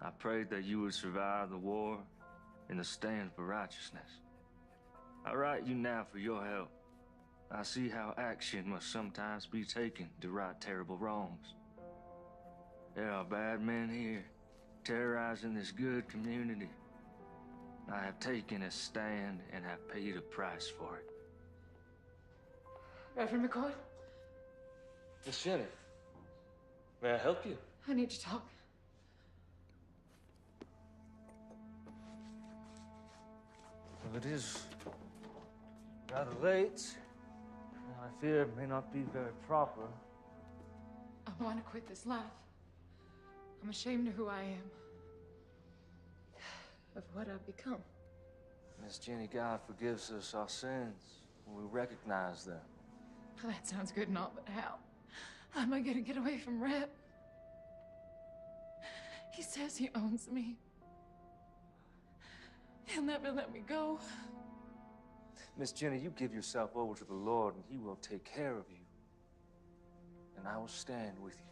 I prayed that you would survive the war and the stand for righteousness. I write you now for your help. I see how action must sometimes be taken to right terrible wrongs. There are bad men here, terrorizing this good community. I have taken a stand and have paid a price for it. Reverend McCoy? Miss Jenny, may I help you? I need to talk. Well, it is rather late, and I fear it may not be very proper. I want to quit this life. I'm ashamed of who I am. Of what I've become. Miss Jenny, God forgives us our sins when we recognize them. That sounds good and all, but how? How am I gonna get away from Reb? He says he owns me. He'll never let me go. Miss Jenny, you give yourself over to the Lord and He will take care of you. And I will stand with you.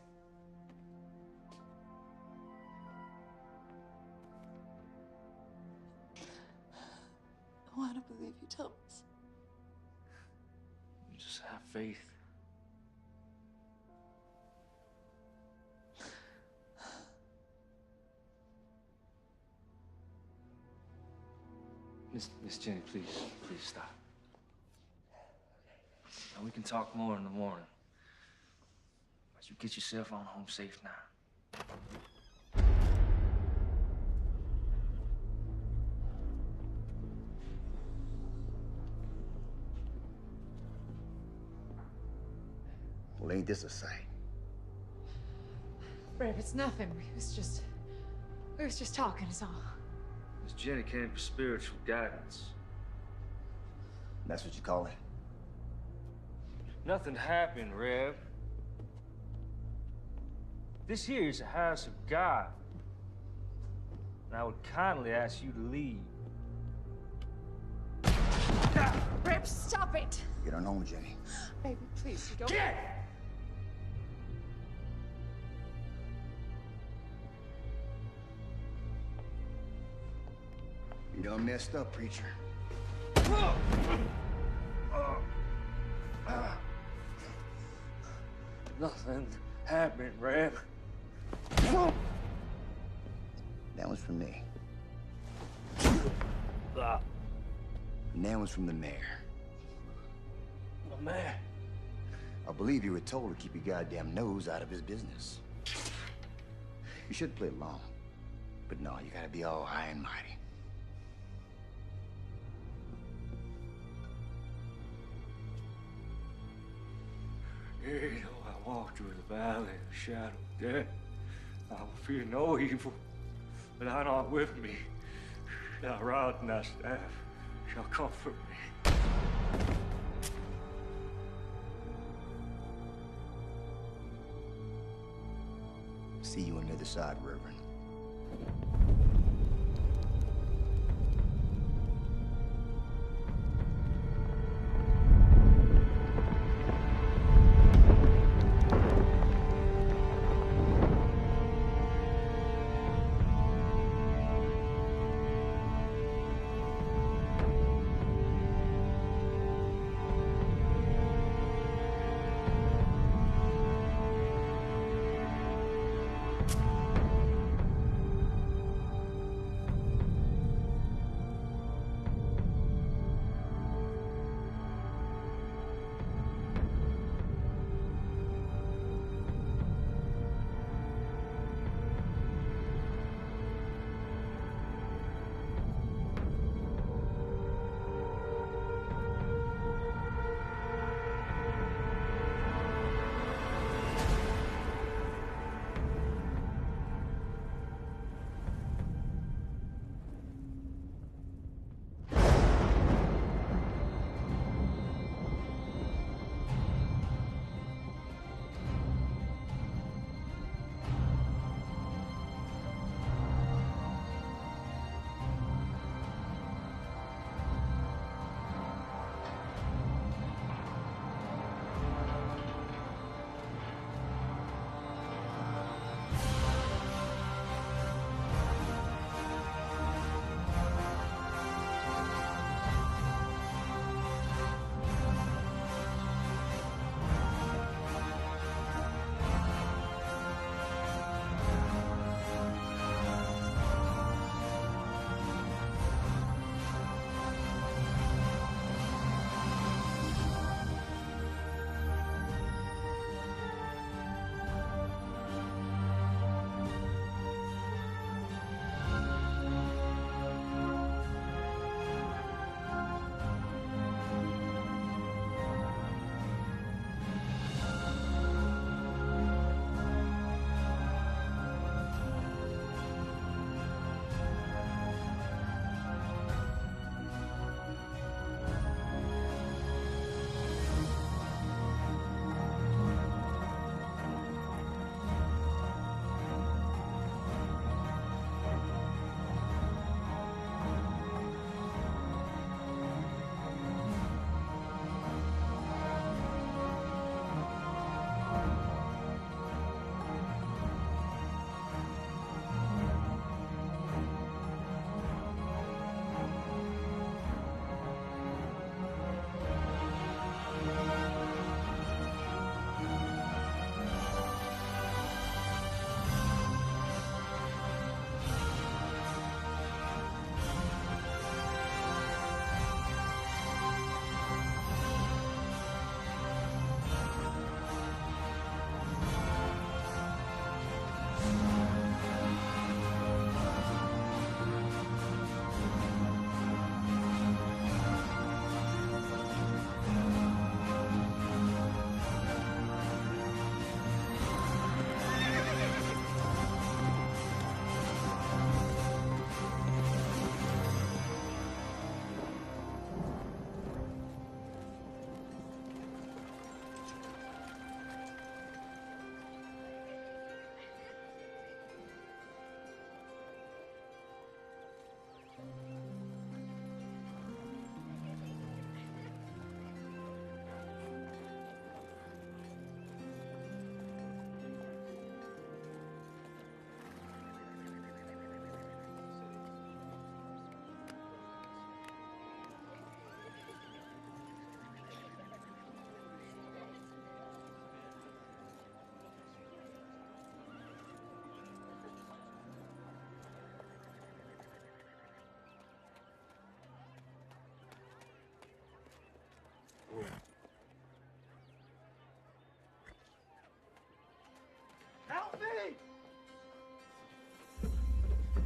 I want to believe you, Thomas. You just have faith. Miss Jenny, please stop. Now we can talk more in the morning. But you get yourself on home safe now. Well, ain't this a sight? Reb, it's nothing. We was just talking, is all. Miss Jenny came for spiritual guidance. That's what you call it? Nothing happened, Reb. This here is a house of God. And I would kindly ask you to leave. Reb, stop it! Get on home, Jenny. Baby, please, you don't... Get! You done messed up, preacher. Nothing happened, Reb. That one's from me. And that one's from the mayor. The mayor. I believe you were told to keep your goddamn nose out of his business. You should play along. But no, you gotta be all high and mighty. You know, I walk through the valley of the shadow of death. I will fear no evil, but thou art with me. Thy rod and thy staff shall comfort me. See you on the other side, Reverend.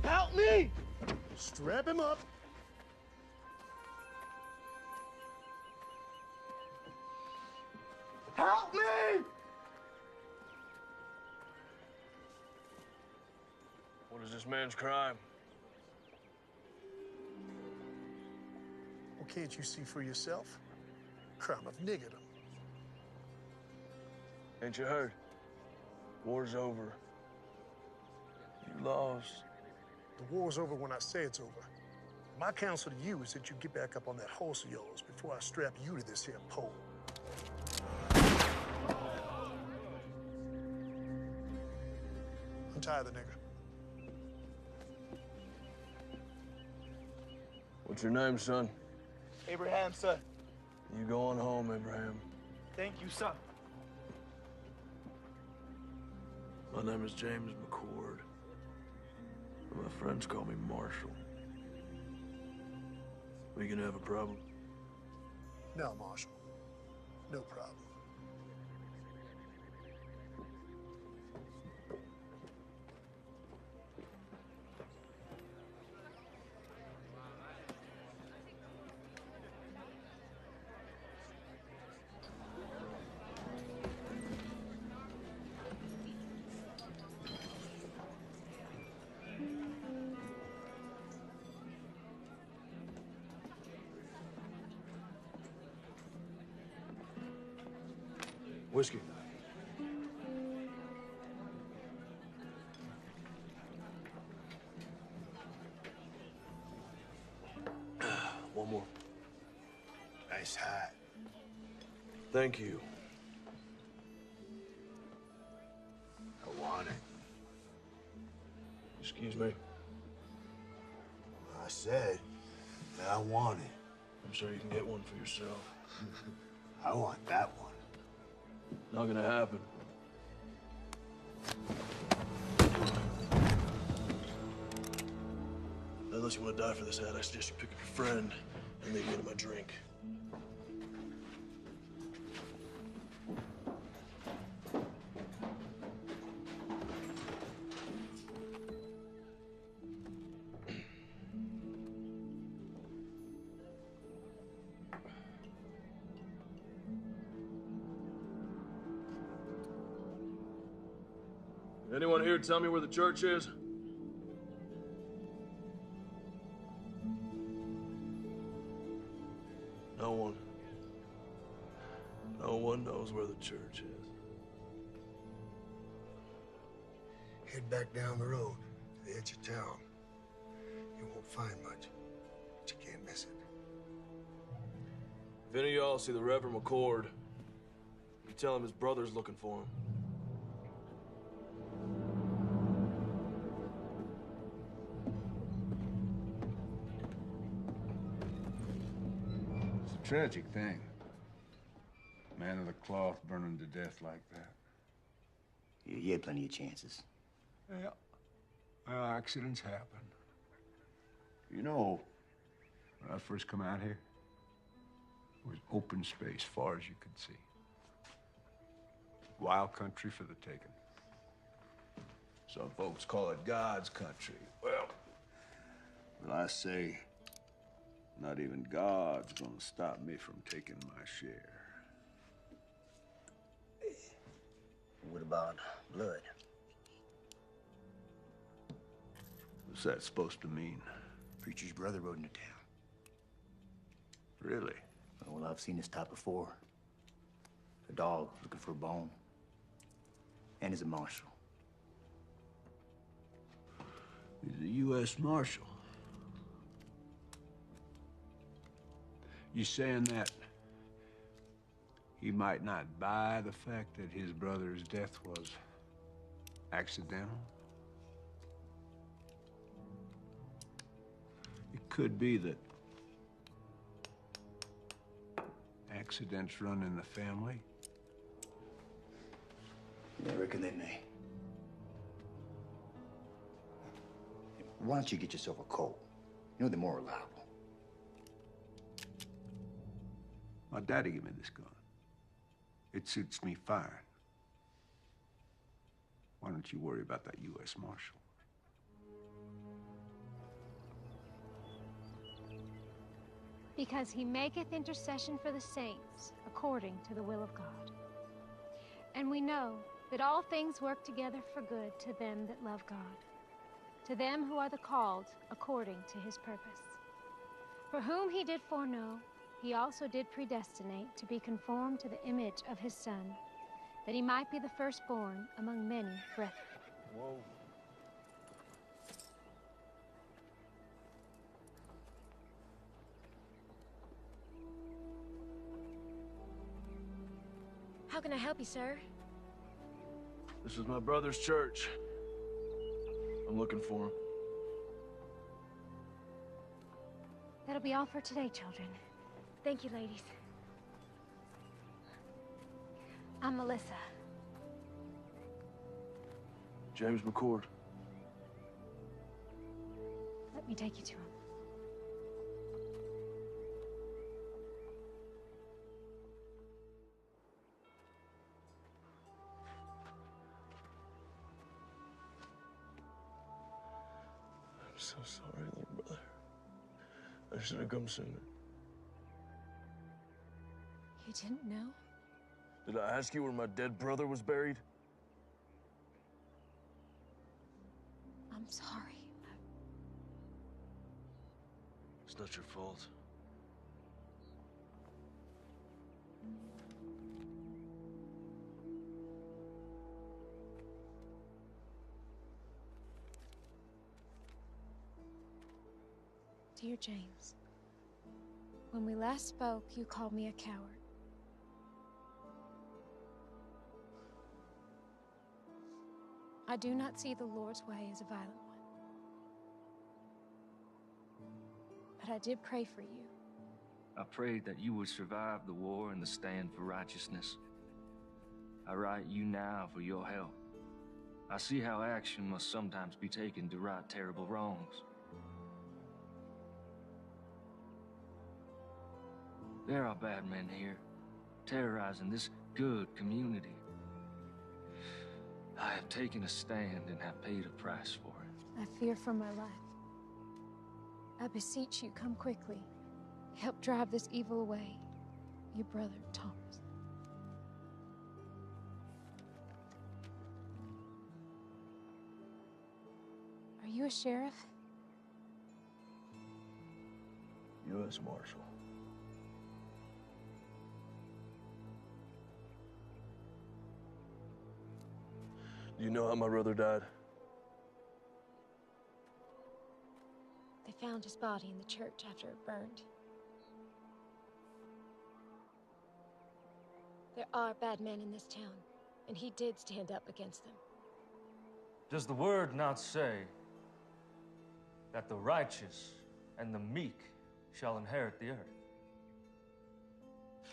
Help me! Strap him up. Help me! What is this man's crime? Well, can't you see for yourself? Crime of niggerdom. Ain't you heard? War's over. You lost. The war's over when I say it's over. My counsel to you is that you get back up on that horse of yours before I strap you to this here pole. Untie the nigger. What's your name, son? Abraham, sir. You going home, Abraham. Thank you, sir. My name is James McCord. My friends call me Marshall. We gonna have a problem? No, Marshal. No problem. Whiskey. One more. Nice hat. Thank you. I want it. Excuse me. I said that I want it. I'm sure you can get one for yourself. I want that one. Not gonna happen. Unless you want to die for this hat, I suggest you pick up your friend and leave me to my drink. Anyone here tell me where the church is? No one. No one knows where the church is. Head back down the road to the edge of town. You won't find much, but you can't miss it. If any of y'all see the Reverend McCord, you tell him his brother's looking for him. It's a tragic thing. Man of the cloth burning to death like that. You had plenty of chances. Yeah. Well, accidents happen. You know, when I first come out here, it was open space far as you could see. Wild country for the taking. Some folks call it God's country. Well, I say, not even God's gonna stop me from taking my share. What about blood? What's that supposed to mean? Preacher's brother rode into town. Really? Well, I've seen this type before. A dog looking for a bone. And he's a marshal. He's a U.S. Marshal. You saying that he might not buy the fact that his brother's death was accidental? It could be that accidents run in the family. Yeah, I reckon they may. Why don't you get yourself a Colt? You know they're more reliable. My daddy gave me this gun. It suits me fine. Why don't you worry about that U.S. Marshal? Because he maketh intercession for the saints according to the will of God. And we know that all things work together for good to them that love God, to them who are the called according to his purpose. For whom he did foreknow, he also did predestinate to be conformed to the image of his Son, that he might be the firstborn among many brethren. Whoa. How can I help you, sir? This is my brother's church. I'm looking for him. That'll be all for today, children. Thank you, ladies. I'm Melissa. James McCord. Let me take you to him. I'm so sorry, little brother. I should have come sooner. You didn't know? Did I ask you where my dead brother was buried? I'm sorry. It's not your fault. Dear James, when we last spoke, you called me a coward. I do not see the Lord's way as a violent one. But I did pray for you. I prayed that you would survive the war and the stand for righteousness. I write you now for your help. I see how action must sometimes be taken to right terrible wrongs. There are bad men here, terrorizing this good community. I have taken a stand and have paid a price for it. I fear for my life. I beseech you, come quickly. Help drive this evil away. Your brother, Thomas. Are you a sheriff? U.S. Marshal. Do you know how my brother died? They found his body in the church after it burned. There are bad men in this town, and he did stand up against them. Does the word not say that the righteous and the meek shall inherit the earth?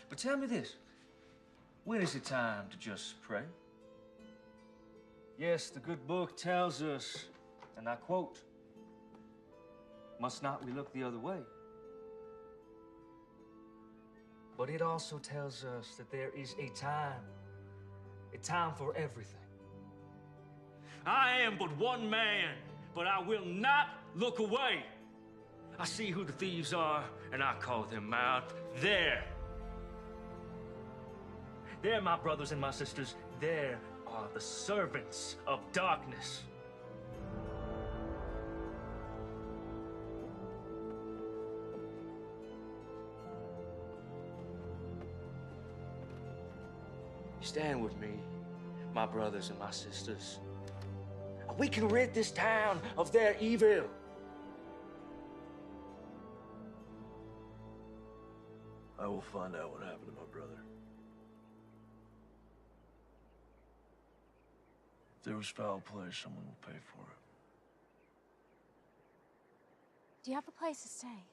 But tell me this, when is it time to just pray? Yes, the good book tells us, and I quote, "Must not we look the other way?" But it also tells us that there is a time for everything. I am but one man, but I will not look away. I see who the thieves are, and I call them out. There, my brothers and my sisters, there are the servants of darkness. Stand with me, my brothers and my sisters. We can rid this town of their evil. I will find out what happened to my brother. If there was foul play, someone will pay for it. Do you have a place to stay?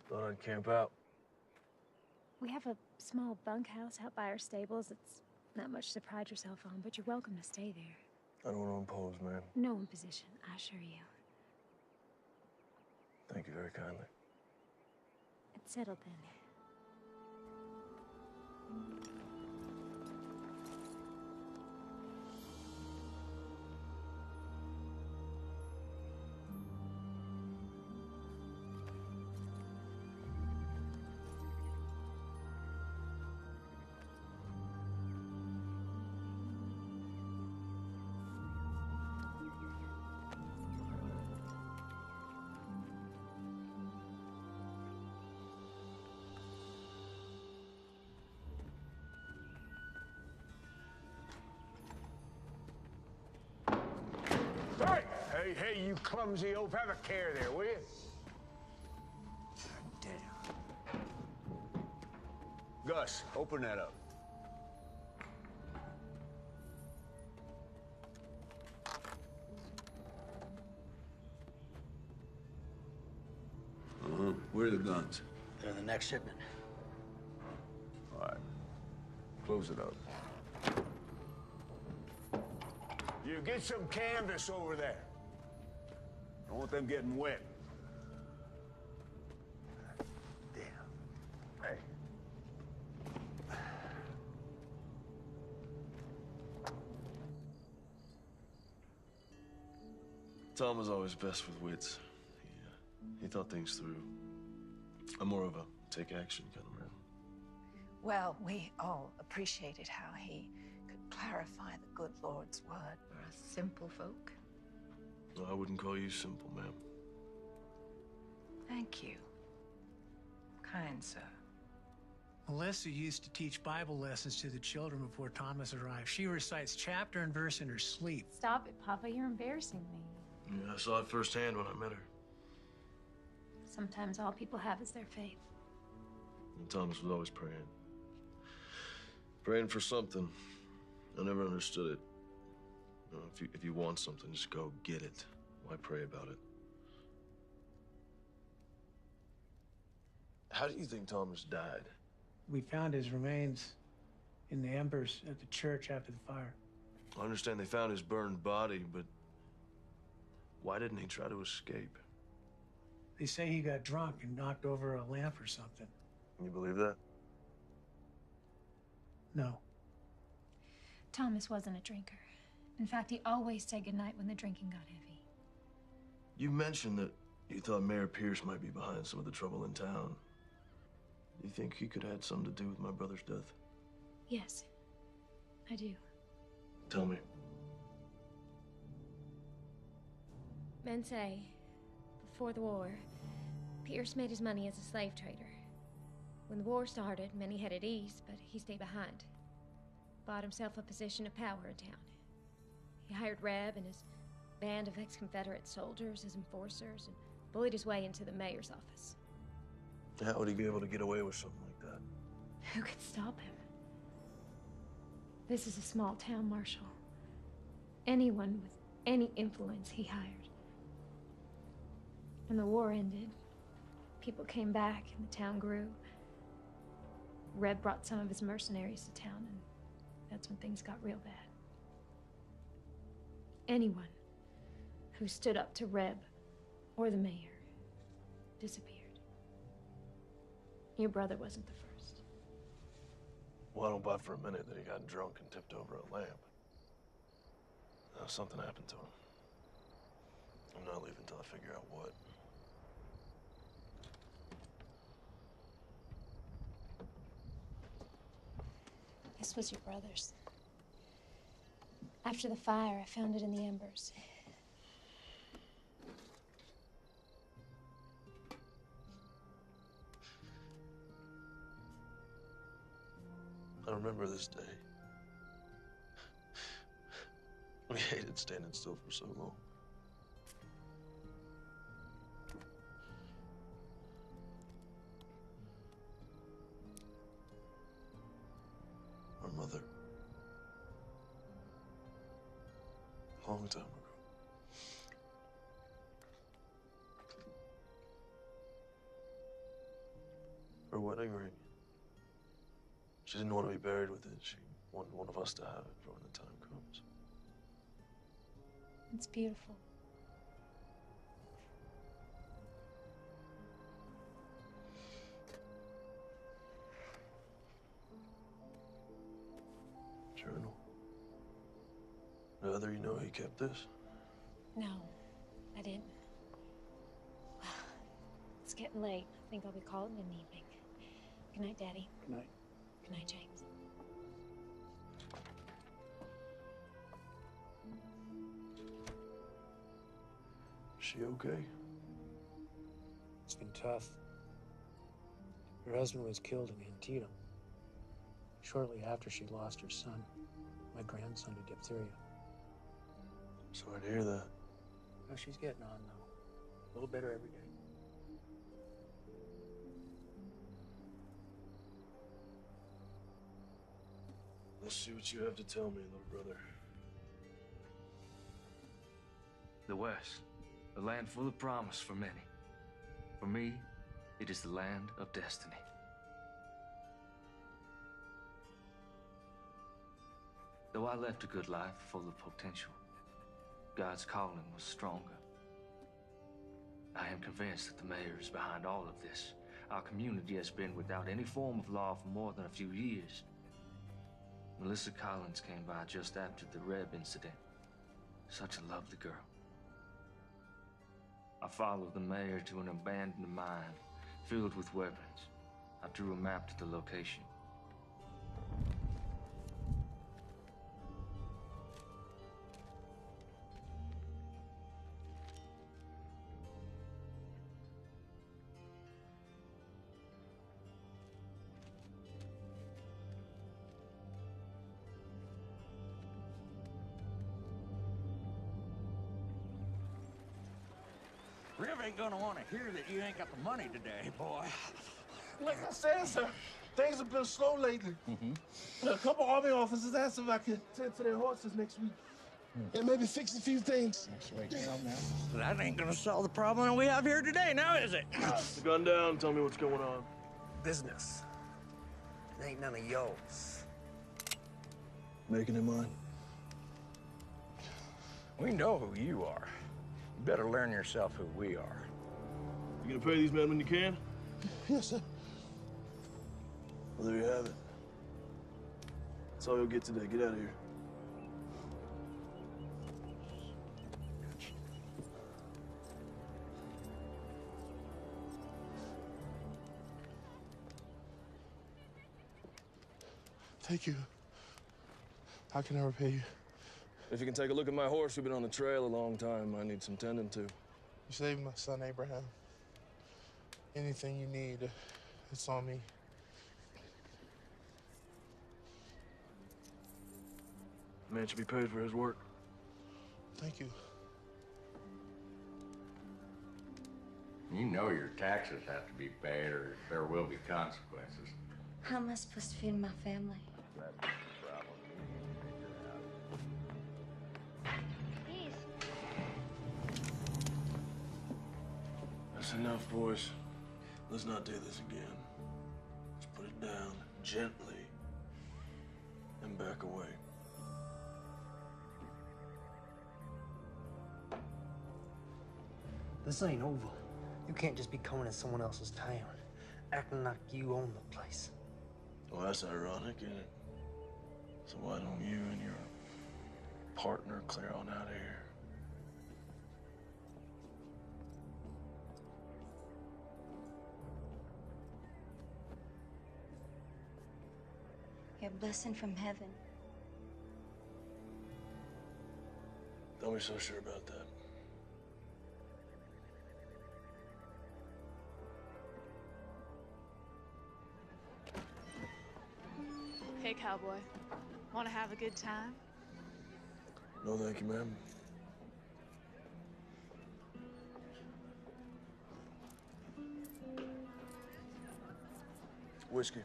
Thought I'd camp out. We have a small bunkhouse out by our stables. It's not much to pride yourself on, but you're welcome to stay there. I don't want to impose, man. No imposition, I assure you. Thank you very kindly. It's settled then. Hey, you clumsy oaf, have a care there, will you? God damn. Gus, open that up. Where are the guns? They're in the next shipment. All right. Close it up. You get some canvas over there. Don't want them getting wet. Damn. Hey. Tom was always best with wits. He thought things through. I'm more of a take action kind of man. Well, we all appreciated how he could clarify the good Lord's word. We're a simple folk. No, I wouldn't call you simple, ma'am. Thank you, kind sir. Melissa used to teach Bible lessons to the children before Thomas arrived. She recites chapter and verse in her sleep. Stop it, Papa. You're embarrassing me. Yeah, I saw it firsthand when I met her. Sometimes all people have is their faith. And Thomas was always praying. Praying for something. I never understood it. You know, if you want something, just go get it. Why pray about it? How do you think Thomas died? We found his remains in the embers at the church after the fire. I understand they found his burned body, but why didn't he try to escape? They say he got drunk and knocked over a lamp or something. You believe that? No. Thomas wasn't a drinker. In fact, he always said goodnight when the drinking got heavy. You mentioned that you thought Mayor Pierce might be behind some of the trouble in town. Do you think he could have had something to do with my brother's death? Yes, I do. Tell me. Men say, before the war, Pierce made his money as a slave trader. When the war started, many headed east, but he stayed behind. Bought himself a position of power in town. He hired Reb and his band of ex-Confederate soldiers as enforcers and bullied his way into the mayor's office. How would he be able to get away with something like that? Who could stop him? This is a small town, Marshal. Anyone with any influence he hired. When the war ended, people came back and the town grew. Reb brought some of his mercenaries to town, and that's when things got real bad. Anyone who stood up to Reb or the mayor disappeared. Your brother wasn't the first. Well, I don't buy for a minute that he got drunk and tipped over a lamp. Something happened to him. I'm not leaving until I figure out what. This was your brother's. After the fire, I found it in the embers. I remember this day. We hated standing still for so long. Our mother. A long time ago. Her wedding ring. She didn't want to be buried with it. She wanted one of us to have it for when the time comes. It's beautiful. Journal. Whether you know he kept this? No, I didn't. Well, it's getting late. I think I'll be calling it an evening. Good night, Daddy. Good night. Good night, James. She okay? It's been tough. Her husband was killed in Antietam. Shortly after she lost her son, my grandson, to diphtheria. Sorry to hear that. Oh, she's getting on, though. A little better every day. Let's see what you have to tell me, little brother. The West, a land full of promise for many. For me, it is the land of destiny. Though I left a good life full of potential, God's calling was stronger. I am convinced that the mayor is behind all of this. Our community has been without any form of law for more than a few years. Melissa Collins came by just after the Reb incident. Such a lovely girl. I followed the mayor to an abandoned mine filled with weapons. I drew a map to the location. Rev ain't gonna want to hear that you ain't got the money today, boy. Like I said, sir, things have been slow lately. A couple Army officers asked if I could tend to their horses next week. And maybe fix a few things. That ain't gonna solve the problem we have here today, now is it? Put the gun down, tell me what's going on. Business. It ain't none of yours. Making it mine. We know who you are. You better learn yourself who we are. You gonna pay these men when you can? Yes, sir. Well, there you have it. That's all you'll get today. Get out of here. Thank you. How can I repay you? If you can take a look at my horse, we've been on the trail a long time. I need some tending to. You saved my son, Abraham. Anything you need, it's on me. Man should be paid for his work. Thank you. You know your taxes have to be paid or there will be consequences. How am I supposed to feed my family? That's the problem we need to figure out. That's enough, boys. Let's not do this again. Let's put it down gently and back away. This ain't over. You can't just be coming in someone else's town, acting like you own the place. Well, that's ironic, isn't it? So why don't you and your partner clear on out of here? You're a blessing from heaven. Don't be so sure about that. Hey, Cowboy. Want to have a good time? No, thank you, ma'am. Whiskey.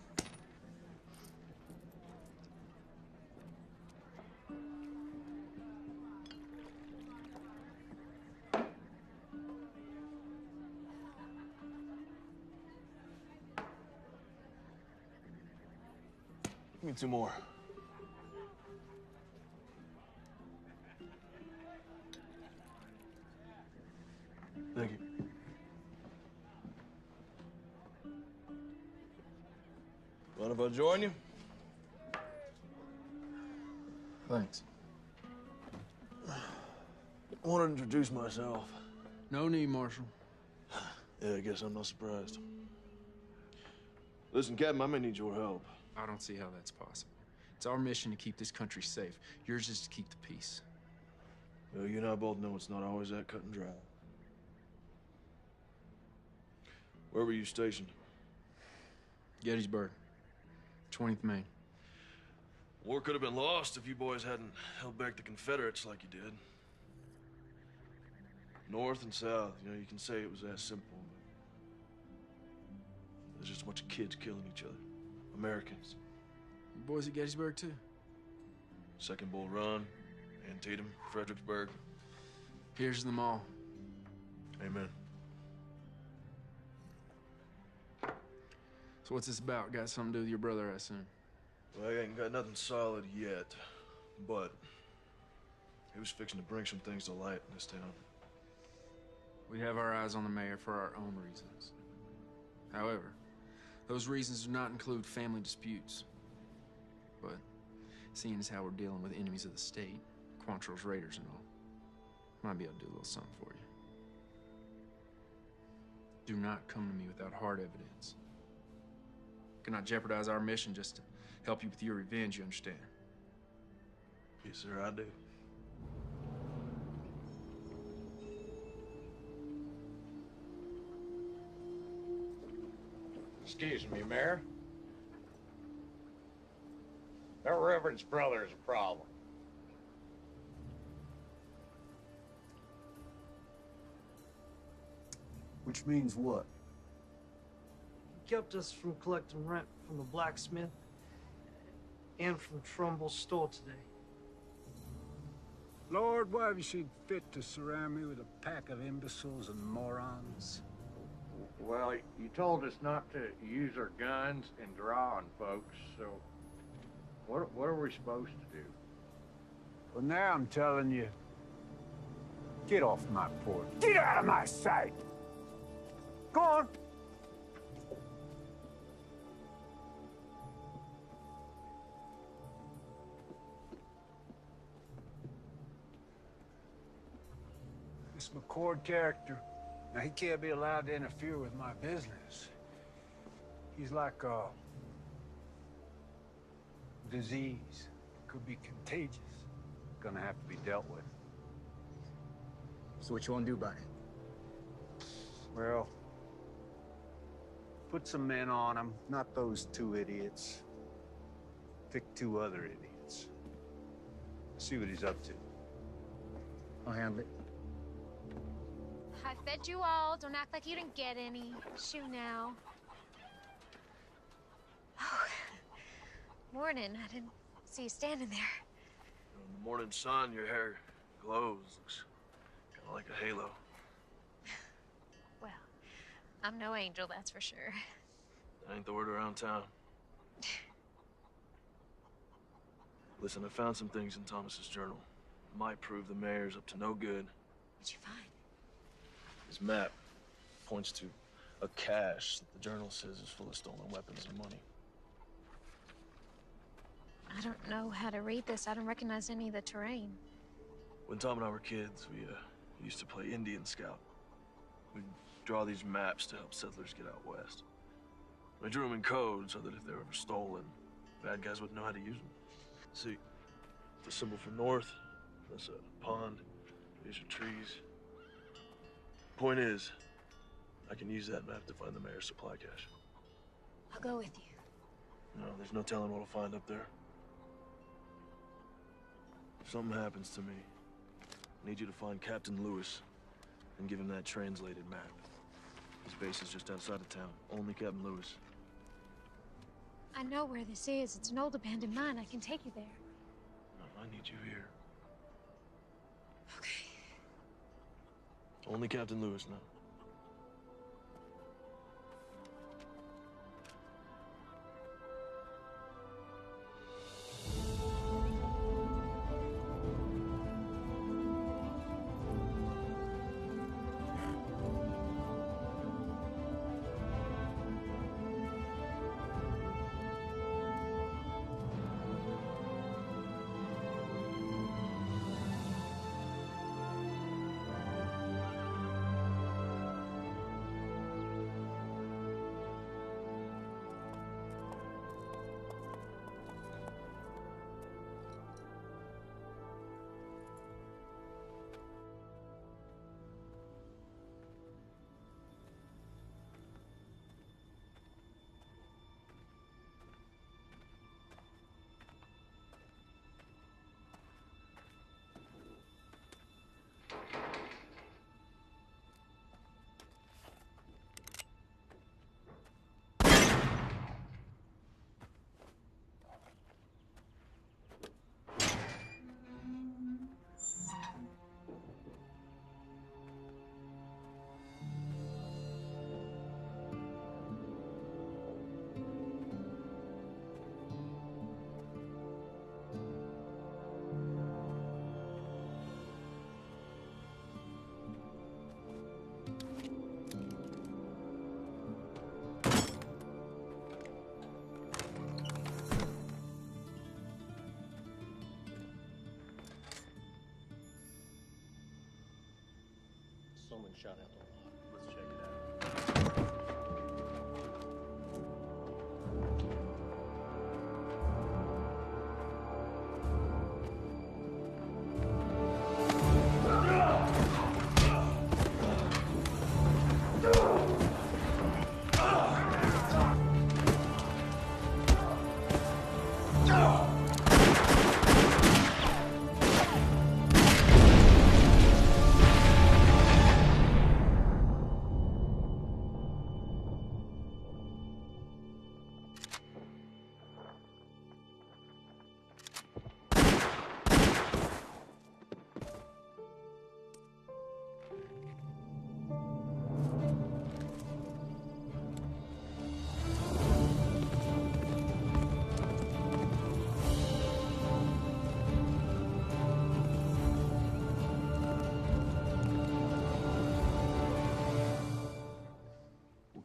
Give me 2 more. Thank you. Mind if I join you? Thanks. I want to introduce myself. No need, Marshal. Yeah, I guess I'm not surprised. Listen, Captain, I may need your help. I don't see how that's possible. It's our mission to keep this country safe. Yours is to keep the peace. Well, you and I both know it's not always that cut and dry. Where were you stationed? Gettysburg, 20th Maine. War could have been lost if you boys hadn't held back the Confederates like you did. North and South, you know, you can say it was that simple. There's just a bunch of kids killing each other. Americans. You boys at Gettysburg, too? Second Bull Run, Antietam, Fredericksburg. Here's them all. Amen. So what's this about? Got something to do with your brother, I assume? Well, I ain't got nothing solid yet, but he was fixing to bring some things to light in this town. We have our eyes on the mayor for our own reasons. However, those reasons do not include family disputes. But seeing as how we're dealing with enemies of the state, Quantrill's raiders and all, might be able to do a little something for you. Do not come to me without hard evidence. Cannot jeopardize our mission just to help you with your revenge, you understand? Yes, sir, I do. Excuse me, Mayor. That Reverend's brother is a problem. Which means what? He kept us from collecting rent from the blacksmith and from Trumbull's store today. Lord, why have you seen fit to surround me with a pack of imbeciles and morons? Well, you told us not to use our guns and draw on folks, so what are we supposed to do? Well, now I'm telling you, get off my porch. Get out of my sight! Go on! This McCord character, now he can't be allowed to interfere with my business. He's like a disease. Could be contagious. Gonna have to be dealt with. So what you want to do about it? Well, put some men on him, not those two idiots. Pick two other idiots. See what he's up to. I'll handle it. I fed you all. Don't act like you didn't get any. Shoo now. Oh, morning. I didn't see you standing there. In the morning sun, your hair glows. Looks kind of like a halo. Well, I'm no angel, that's for sure. That ain't the word around town. Listen, I found some things in Thomas's journal. Might prove the mayor's up to no good. What'd you find? His map points to a cache that the journal says is full of stolen weapons and money. I don't know how to read this. I don't recognize any of the terrain. When Tom and I were kids, we used to play Indian Scout. We'd draw these maps to help settlers get out west. We drew them in code so that if they were ever stolen, bad guys wouldn't know how to use them. See, the symbol for north, that's a pond, these are trees. Point is, I can use that map to find the mayor's supply cache. I'll go with you. No, there's no telling what I'll find up there. If something happens to me, I need you to find Captain Lewis and give him that translated map. His base is just outside of town. Only Captain Lewis. I know where this is. It's an old abandoned mine. I can take you there. No, I need you here. Okay. Only Captain Lewis now. someone shot out the lot. Let's check it out.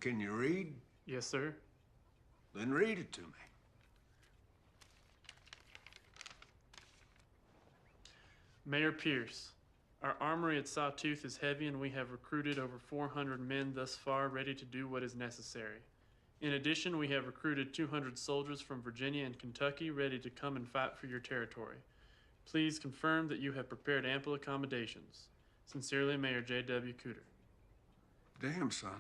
Can you read? Yes, sir. Then read it to me. Mayor Pierce, our armory at Sawtooth is heavy and we have recruited over 400 men thus far ready to do what is necessary. In addition, we have recruited 200 soldiers from Virginia and Kentucky ready to come and fight for your territory. Please confirm that you have prepared ample accommodations. Sincerely, Mayor J.W. Cooter. Damn, son.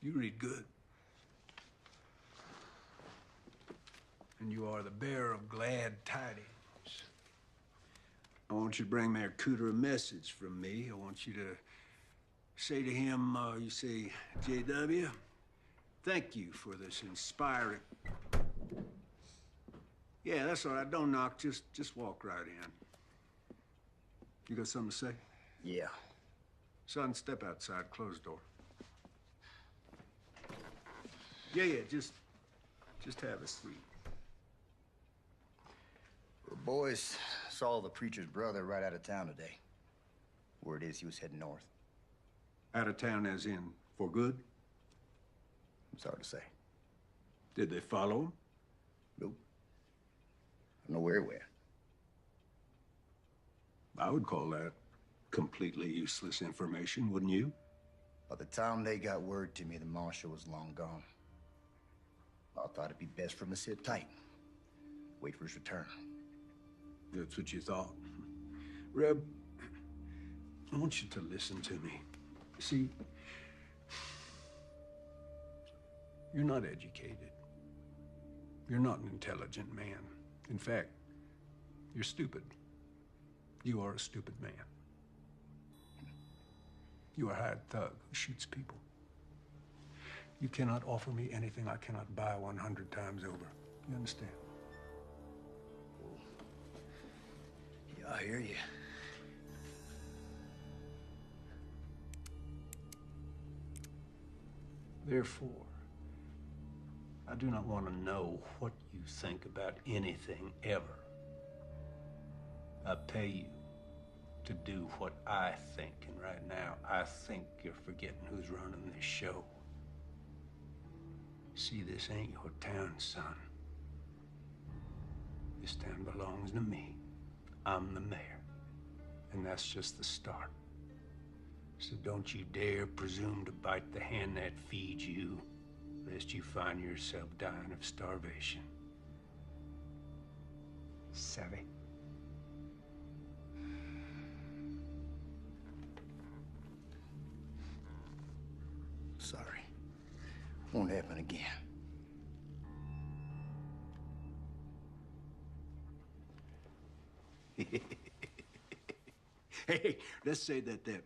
You read good. And you are the bearer of glad tidings. I want you to bring Mayor Cooter a message from me. I want you to say to him, you say, J.W., thank you for this inspiring... Yeah, that's all right. Don't knock. Just walk right in. You got something to say? Yeah. Son, step outside. Close the door. Yeah, just have a seat. The boys saw the preacher's brother right out of town today. Word is he was heading north. Out of town as in for good? It's hard to say. Did they follow him? Nope. I don't know where he went. I would call that completely useless information, wouldn't you? By the time they got word to me, the marshal was long gone. I thought it'd be best for him to sit tight. Wait for his return. That's what you thought. Reb, I want you to listen to me. See, you're not educated. You're not an intelligent man. In fact, you're stupid. You are a stupid man. You are a hired thug who shoots people. You cannot offer me anything I cannot buy 100 times over. You understand? Yeah, I hear you. Therefore, I do not want to know what you think about anything ever. I pay you to do what I think, and right now, I think you're forgetting who's running this show. See, this ain't your town, son. This town belongs to me. I'm the mayor. And that's just the start. So don't you dare presume to bite the hand that feeds you, lest you find yourself dying of starvation. Savvy? Sorry. Won't happen again. Hey, let's say that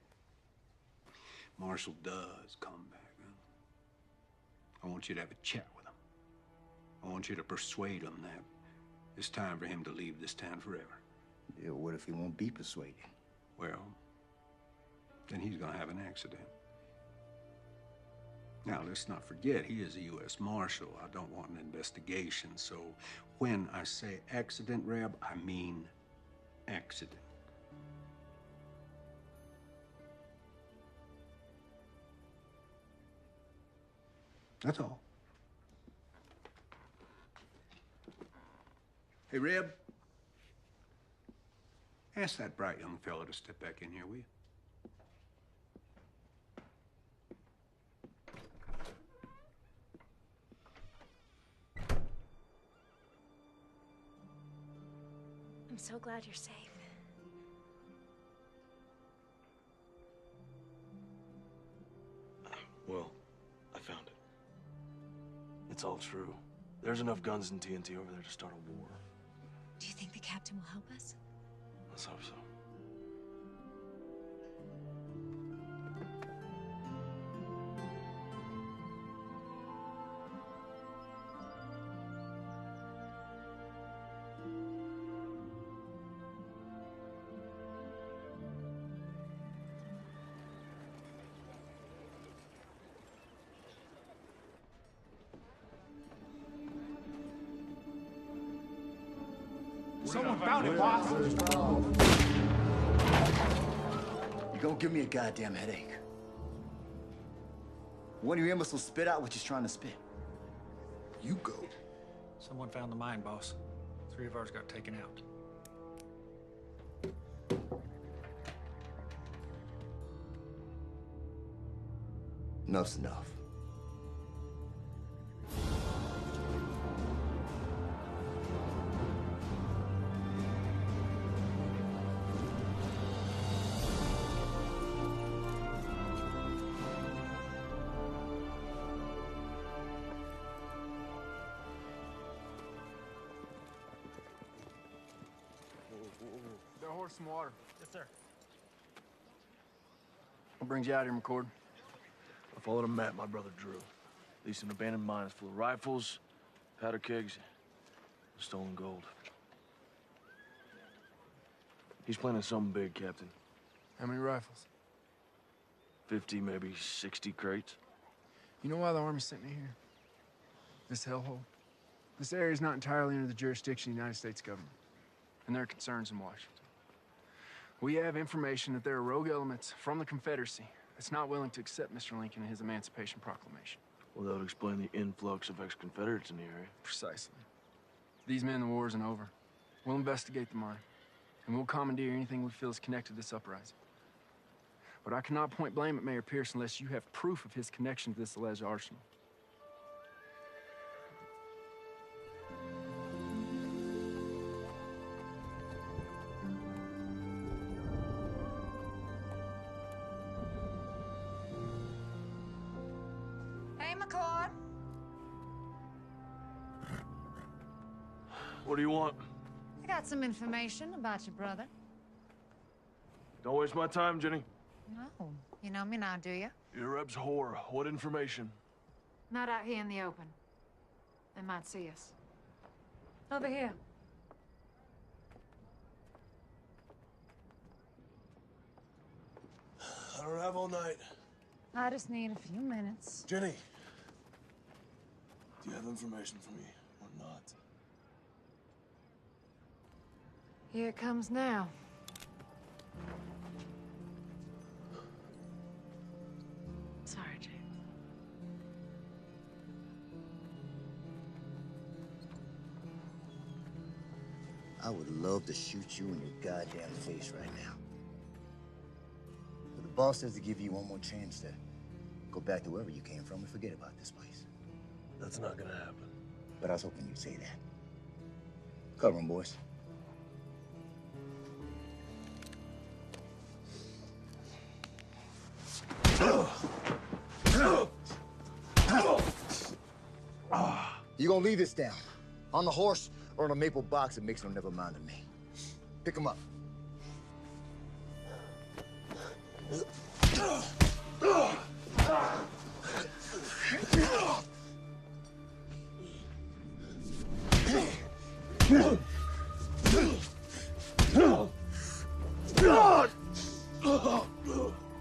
Marshall does come back. Huh? I want you to have a chat with him. I want you to persuade him that it's time for him to leave this town forever. Yeah, what if he won't be persuaded? Well, then he's gonna have an accident. Now, let's not forget, he is a U.S. Marshal. I don't want an investigation, so when I say accident, Reb, I mean accident. That's all. Hey, Reb, ask that bright young fellow to step back in here, will you? so glad you're safe. Well, I found it. It's all true. There's enough guns and TNT over there to start a war. Do you think the captain will help us? Let's hope so. Someone found it, boss. You're gonna give me a goddamn headache. One of your imbeciles spit out what you're trying to spit. You go. Someone found the mine, boss. 3 of ours got taken out. Enough's enough. Got a horse some water. Yes, sir. What brings you out here, McCord? I followed a map my brother drew. These an abandoned mines full of rifles, powder kegs, and stolen gold. He's planning something big, Captain. How many rifles? 50, maybe 60 crates. You know why the Army sent me here? This hellhole? This area is not entirely under the jurisdiction of the United States government, and there are concerns in Washington. We have information that there are rogue elements from the Confederacy that's not willing to accept Mr. Lincoln and his Emancipation Proclamation. Well, that would explain the influx of ex-Confederates in the area. Precisely. These men, the war isn't over. We'll investigate the mine, and we'll commandeer anything we feel is connected to this uprising. But I cannot point blame at Mayor Pierce unless you have proof of his connection to this alleged arsenal. Hey, McCord. What do you want? I got some information about your brother. Don't waste my time, Jenny. No, you know me now, do you? You're Reb's whore. What information? Not out here in the open. They might see us. Over here. I don't have all night. I just need a few minutes. Jenny, do you have information for me or not? Here it comes now. Sorry, James. I would love to shoot you in your goddamn face right now. But the boss says to give you one more chance to go back to wherever you came from and forget about this place. That's not gonna happen. But I was hoping you'd say that. Cover 'em, boys. You gonna leave this down? On the horse or in a maple box that makes no never mind to me? Pick him up.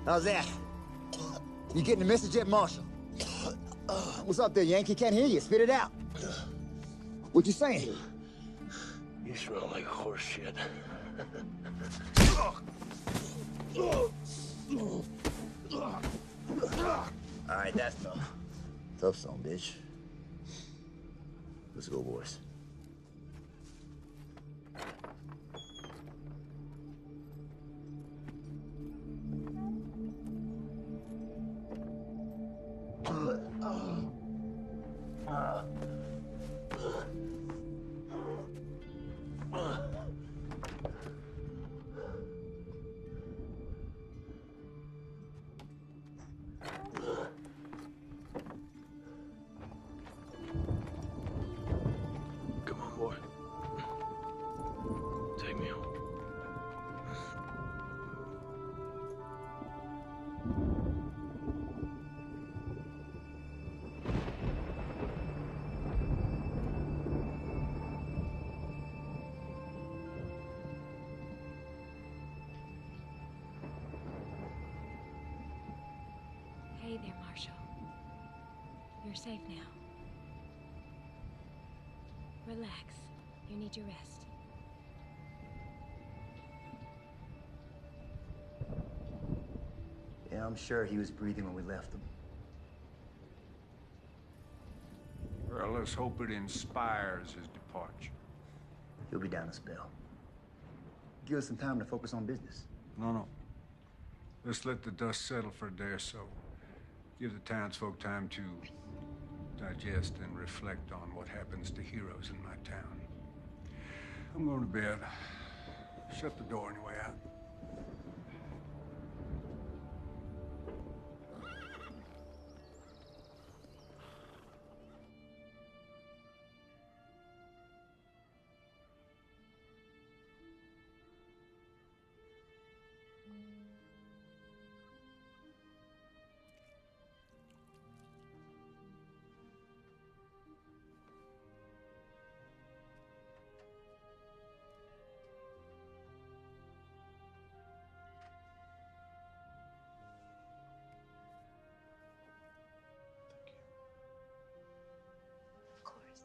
How's that? You getting the message yet, Marshal? What's up there, Yankee? Can't hear you. Spit it out. What you saying? You smell like horse shit. All right, that's enough. Tough song, bitch. Let's go, boys. Hey there, Marshal. You're safe now. Relax. You need your rest. Yeah, I'm sure he was breathing when we left him. Well, let's hope it inspires his departure. He'll be down a spell. Give us some time to focus on business. No. Let's let the dust settle for a day or so. Give the townsfolk time to digest and reflect on what happens to heroes in my town. I'm going to bed. Shut the door on your way out. Of course.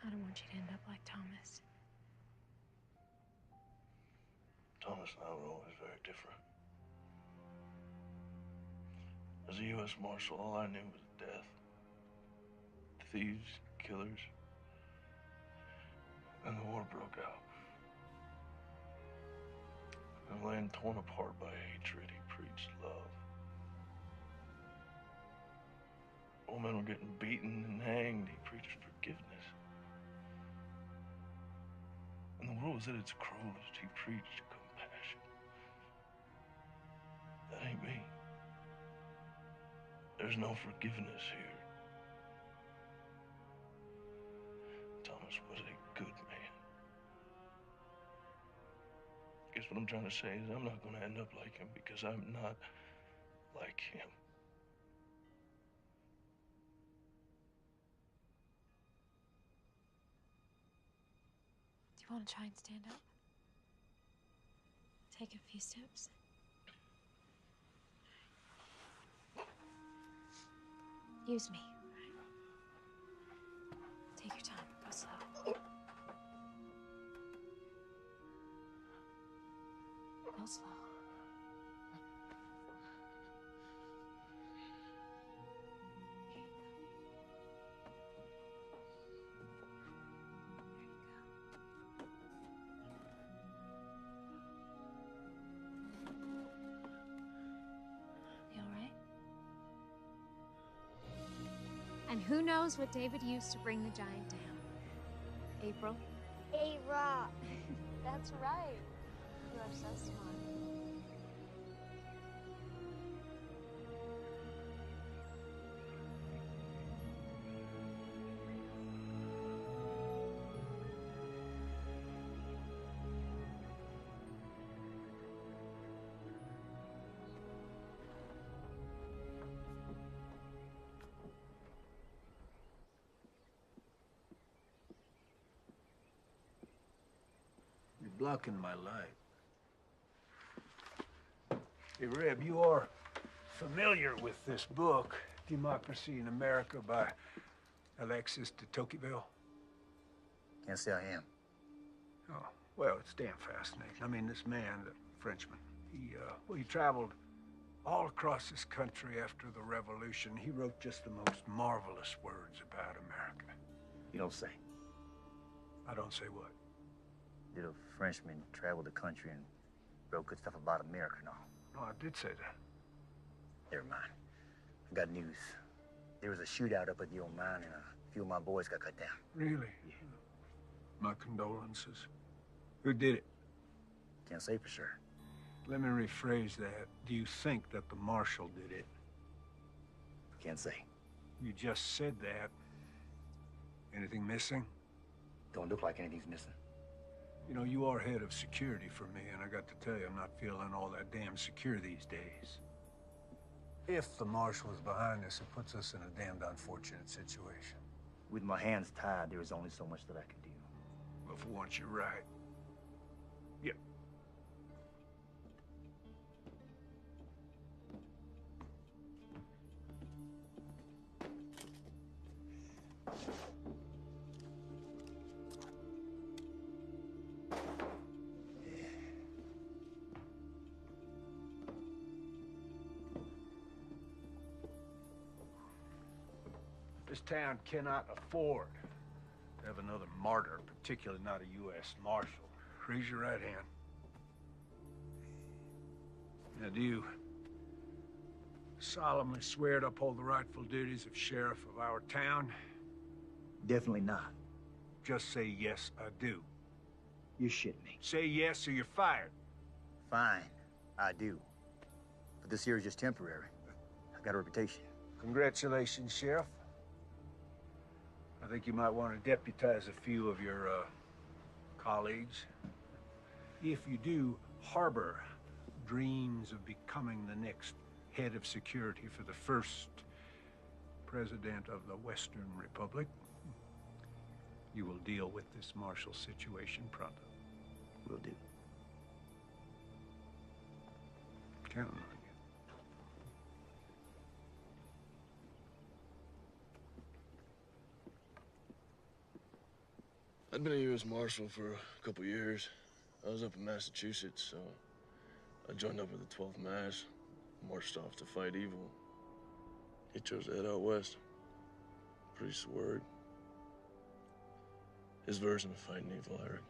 I don't want you to end up like Thomas. Thomas and I were always very different. As a U.S. Marshal, all I knew was death. Thieves, killers. And the war broke out. And a land torn apart by hatred, he preached love. Old men were getting beaten and hanged, he preached forgiveness. And the world was at its cruelest, he preached compassion. That ain't me. There's no forgiveness here. Thomas was a good man. Guess what I'm trying to say is I'm not going to end up like him because I'm not like him. Do you want to try and stand up? Take a few steps. Use me. Take your time. Go slow. Go slow. You all right? And who knows what David used to bring the giant down? April? A-Rock. That's right. You are so smart. You're blocking my light. Hey, Reb, you are familiar with this book, Democracy in America by Alexis de Tocqueville? Can't say I am. Oh, well, it's damn fascinating. I mean, this man, the Frenchman, he traveled all across this country after the Revolution. He wrote just the most marvelous words about America. You don't say. I don't say what? Did a Frenchman travel the country and wrote good stuff about America and all? No, I did say that. Never mind. I got news. There was a shootout up at the old mine and a few of my boys got cut down. Really? Yeah. My condolences. Who did it? Can't say for sure. Let me rephrase that. Do you think that the marshal did it? Can't say. You just said that. Anything missing? Don't look like anything's missing. You know, you are head of security for me, and I got to tell you, I'm not feeling all that damn secure these days. If the marshal is behind this, it puts us in a damned unfortunate situation. With my hands tied, there is only so much that I can do. Well, for once, you're right. Yep. This town cannot afford to have another martyr, particularly not a U.S. Marshal. Raise your right hand. Now, do you solemnly swear to uphold the rightful duties of sheriff of our town? Definitely not. Just say, yes, I do. You're shitting me. Say yes or you're fired. Fine, I do. But this here is just temporary. I've got a reputation. Congratulations, Sheriff. I think you might want to deputize a few of your colleagues. If you do harbor dreams of becoming the next head of security for the first president of the Western Republic, you will deal with this martial situation pronto. Will do. Counting on you. I'd been a U.S. Marshal for a couple years. I was up in Massachusetts, so I joined up with the 12th Mass, marched off to fight evil. He chose to head out west. Priest's word. His version of fighting evil, Eric.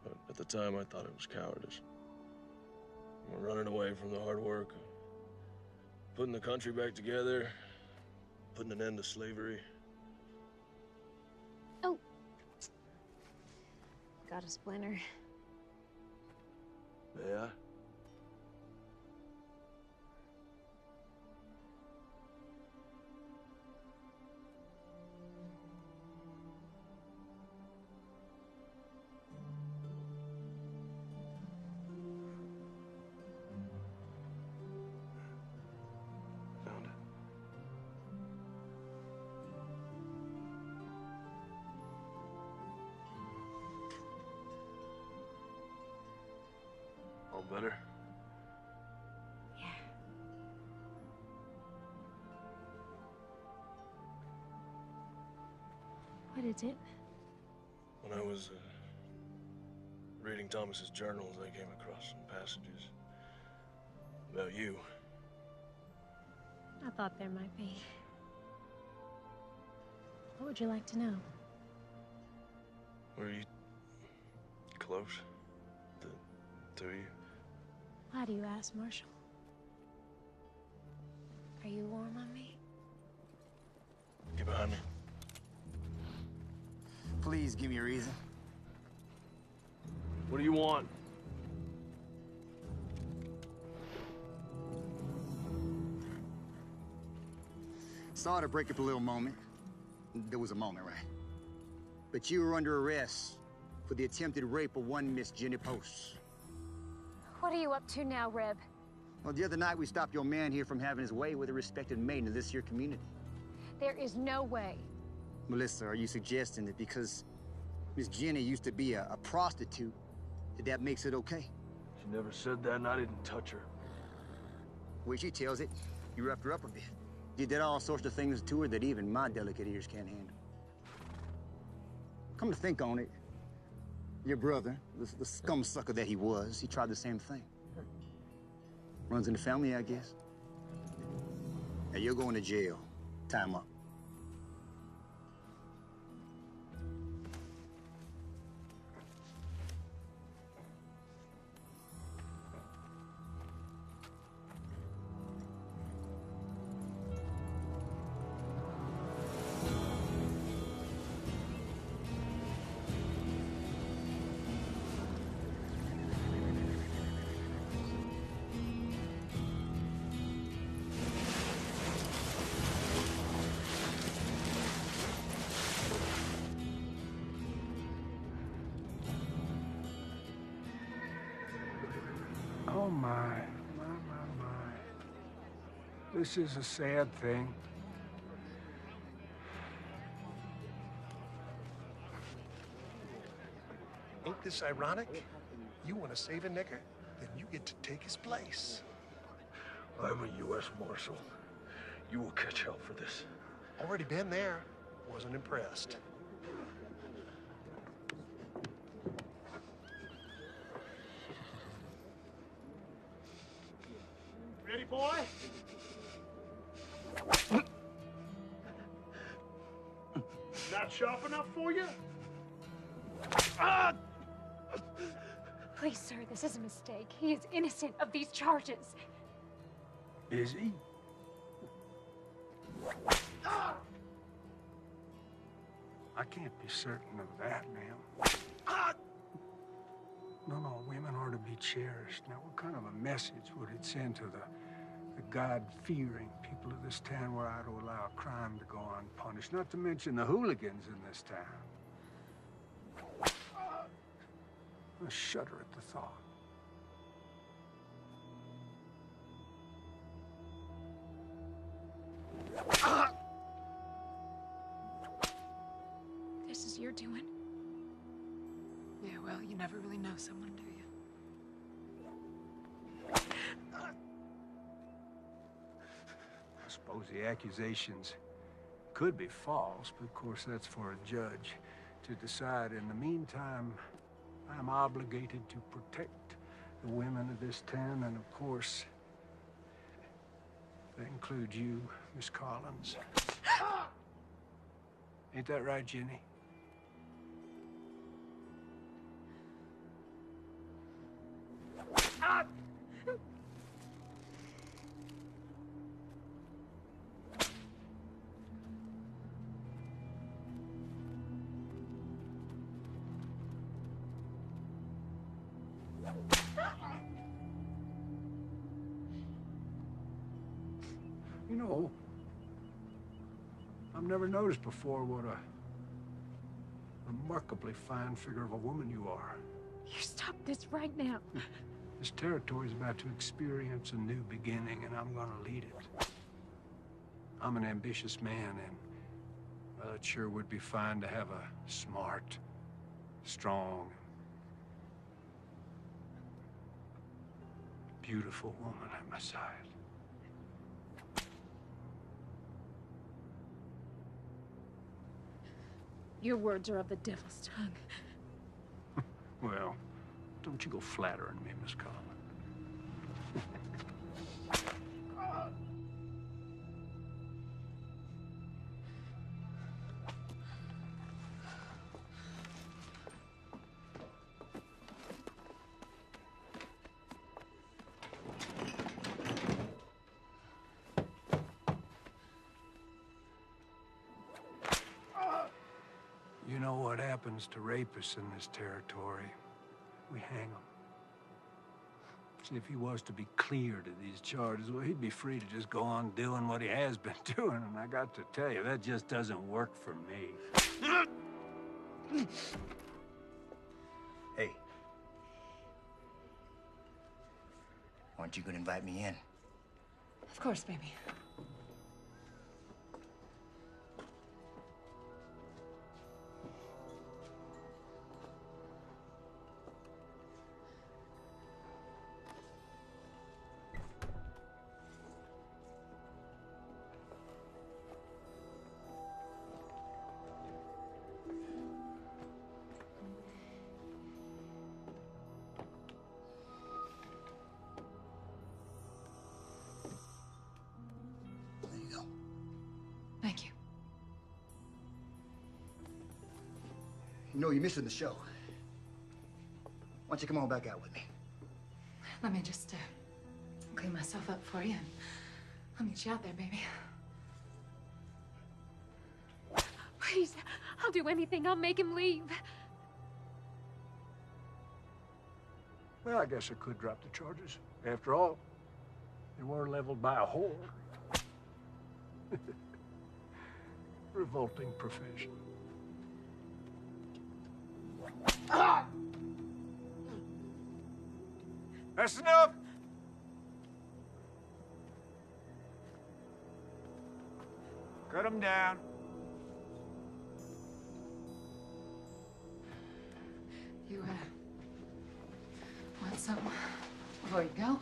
But at the time, I thought it was cowardice. We're running away from the hard work, putting the country back together, putting an end to slavery. Oh. Got a splinter. Yeah? Found it. All better? Yeah. What is it? When I was reading Thomas's journals, I came across some passages about you. I thought there might be. What would you like to know? Were you close? The two of you? Why do you ask, Marshal? Are you warm on me? Get behind me. Please give me a reason. What do you want? Sorry to break up a little moment. There was a moment, right? But you were under arrest for the attempted rape of one Miss Jenny Post. What are you up to now, Reb? Well, the other night we stopped your man here from having his way with a respected maiden of this here community. There is no way. Melissa, are you suggesting that because Miss Jenny used to be a prostitute, that makes it okay? She never said that, and I didn't touch her. The way she tells it, you roughed her up a bit. You did all sorts of things to her that even my delicate ears can't handle. Come to think on it, your brother, the scum sucker that he was, he tried the same thing. Runs in the family, I guess. Now you're going to jail. Time up. this is a sad thing. Ain't this ironic? You want to save a nigger, then you get to take his place. I'm a U.S. Marshal. You will catch hell for this. Already been there. Wasn't impressed. Ready, boy? Not sharp enough for you? Please, sir, this is a mistake. He is innocent of these charges. Is he? I can't be certain of that, ma'am. No, women are to be cherished. Now, what kind of a message would it send to the God-fearing people of this town were I to allow a crime to go unpunished? Not to mention the hooligans in this town. I shudder at the thought. This is your doing? Yeah, well, you never really know someone, do you? I suppose the accusations could be false, but of course that's for a judge to decide. In the meantime, I'm obligated to protect the women of this town, and of course, that includes you, Miss Collins. Ain't that right, Jenny? You know, I've never noticed before what a remarkably fine figure of a woman you are. You stop this right now. This territory is about to experience a new beginning, and I'm gonna lead it. I'm an ambitious man, and well, it sure would be fine to have a smart, strong, beautiful woman at my side. Your words are of the devil's tongue. Well, don't you go flattering me, Miss Collins. You know what happens to rapists in this territory? We hang them. See, if he was to be cleared of these charges, well, he'd be free to just go on doing what he has been doing, and I got to tell you, that just doesn't work for me. Hey. Aren't you gonna invite me in? Of course, baby. There you go. Thank you. You know, you're missing the show. Why don't you come on back out with me? Let me just clean myself up for you, and I'll meet you out there, baby. Please, I'll do anything. I'll make him leave. Well, I guess I could drop the charges. After all, they were leveled by a whore. Revolting profession. That's enough! Cut him down. You, want something before you go?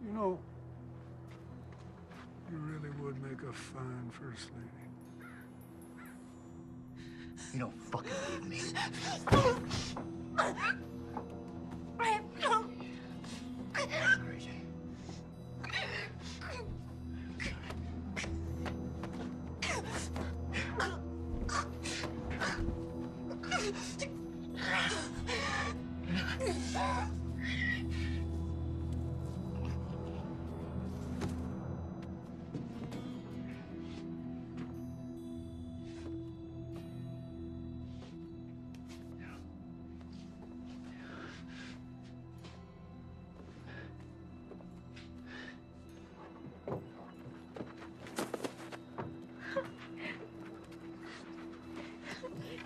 You know, you really would make a fine first lady. You don't fucking hate me.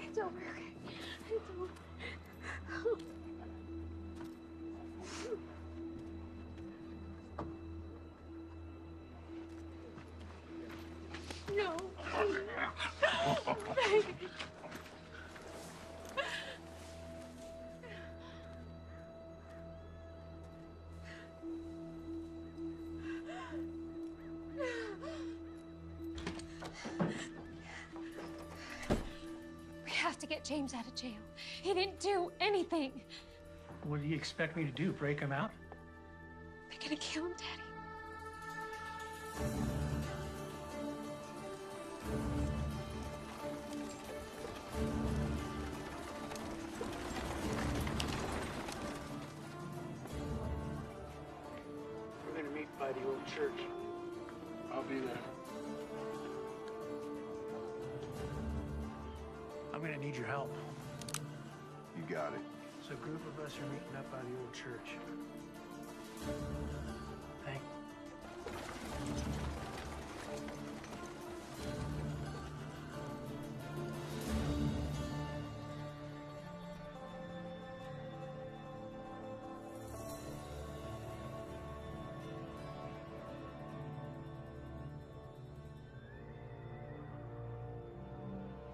It's over. It's over. No. We have to get James out of jail. He didn't do anything. What do you expect me to do? Break him out? They're gonna kill him, Daddy. We're gonna meet by the old church. I'll be there. I'm gonna need your help. You got it. So a group of us are meeting up by the old church. Thank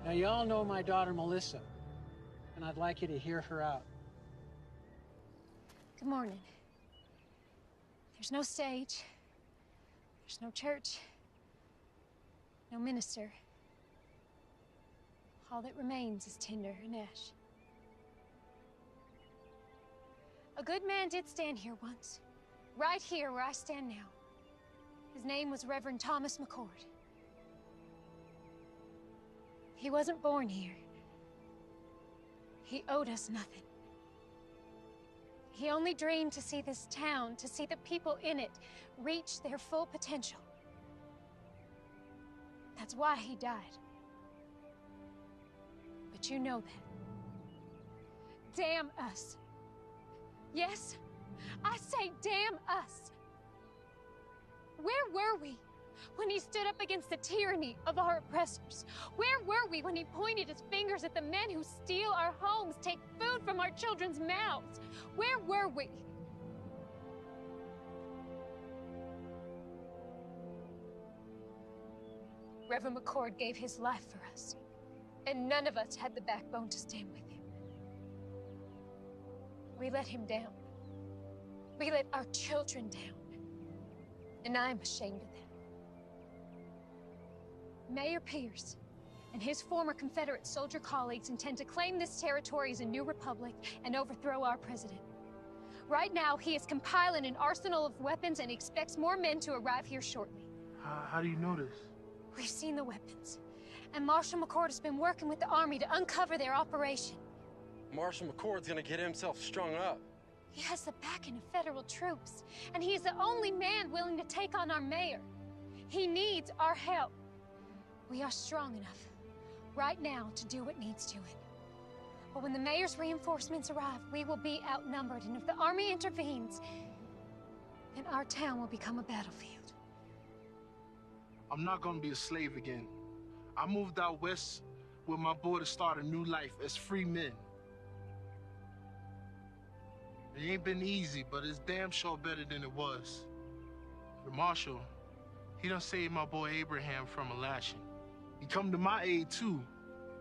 Now, you all know my daughter, Melissa, and I'd like you to hear her out. Good morning. There's no stage. There's no church. No minister. All that remains is tinder and ash. A good man did stand here once. Right here where I stand now. His name was Reverend Thomas McCord. He wasn't born here. He owed us nothing. He only dreamed to see this town, to see the people in it, reach their full potential. That's why he died. But you know that. Damn us. Yes, I say damn us. Where were we when he stood up against the tyranny of our oppressors? Where were we when he pointed his fingers at the men who steal our homes, take food from our children's mouths? Where were we? Reverend McCord gave his life for us, and none of us had the backbone to stand with him. We let him down. We let our children down. And I'm ashamed of that. Mayor Pierce, and his former Confederate soldier colleagues intend to claim this territory as a new republic and overthrow our president. Right now, he is compiling an arsenal of weapons and expects more men to arrive here shortly. How do you know this? We've seen the weapons, and Marshal McCord has been working with the Army to uncover their operation. Marshal McCord's gonna get himself strung up. He has the backing of federal troops, and he is the only man willing to take on our mayor. He needs our help. We are strong enough right now to do what needs doing. But when the mayor's reinforcements arrive, we will be outnumbered, and if the Army intervenes, then our town will become a battlefield. I'm not gonna be a slave again. I moved out west with my boy to start a new life as free men. It ain't been easy, but it's damn sure better than it was. The marshal, he done saved my boy Abraham from a lashing. He come to my aid too,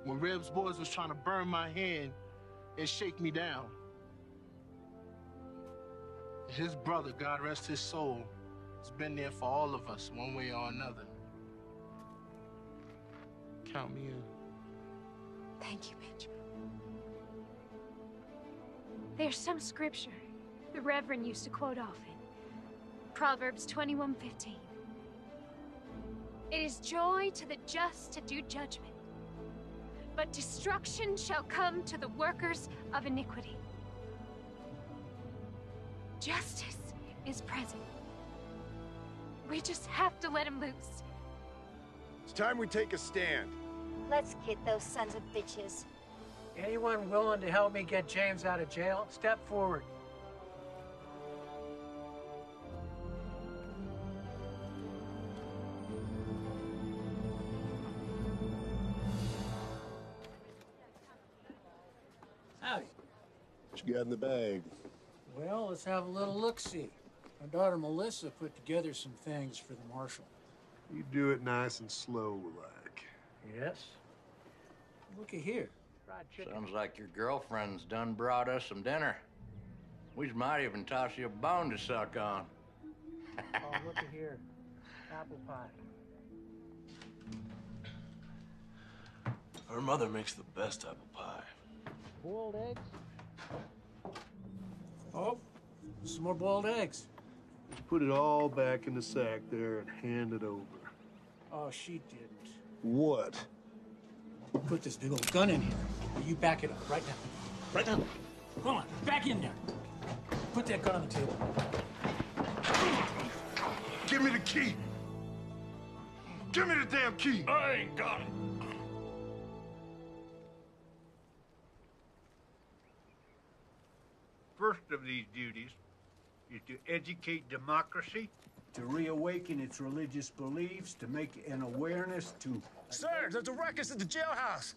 when Reb's boys was trying to burn my hand and shake me down. His brother, God rest his soul, has been there for all of us, one way or another. Count me in. Thank you, Benjamin. There's some scripture the Reverend used to quote often. Proverbs 21:15. It is joy to the just to do judgment, but destruction shall come to the workers of iniquity. Justice is present. We just have to let him loose. It's time we take a stand. Let's get those sons of bitches. Anyone willing to help me get James out of jail, step forward. Howdy. What you got in the bag? Well, let's have a little look-see. My daughter Melissa put together some things for the marshal. You do it nice and slow, like. Yes. Looky here. Sounds like your girlfriend's done brought us some dinner. We might even toss you a bone to suck on. Oh, looky here. Apple pie. Her mother makes the best apple pie. Boiled eggs? Oh, some more boiled eggs. Just put it all back in the sack there and hand it over. Oh, she didn't. What? Put this big old gun in here. You back it up right now. Right now. Come on, back in there. Put that gun on the table. Give me the key. Give me the damn key. I ain't got it. First of these duties is to educate democracy, to reawaken its religious beliefs, to make an awareness to... Sir, there's a ruckus at the jailhouse.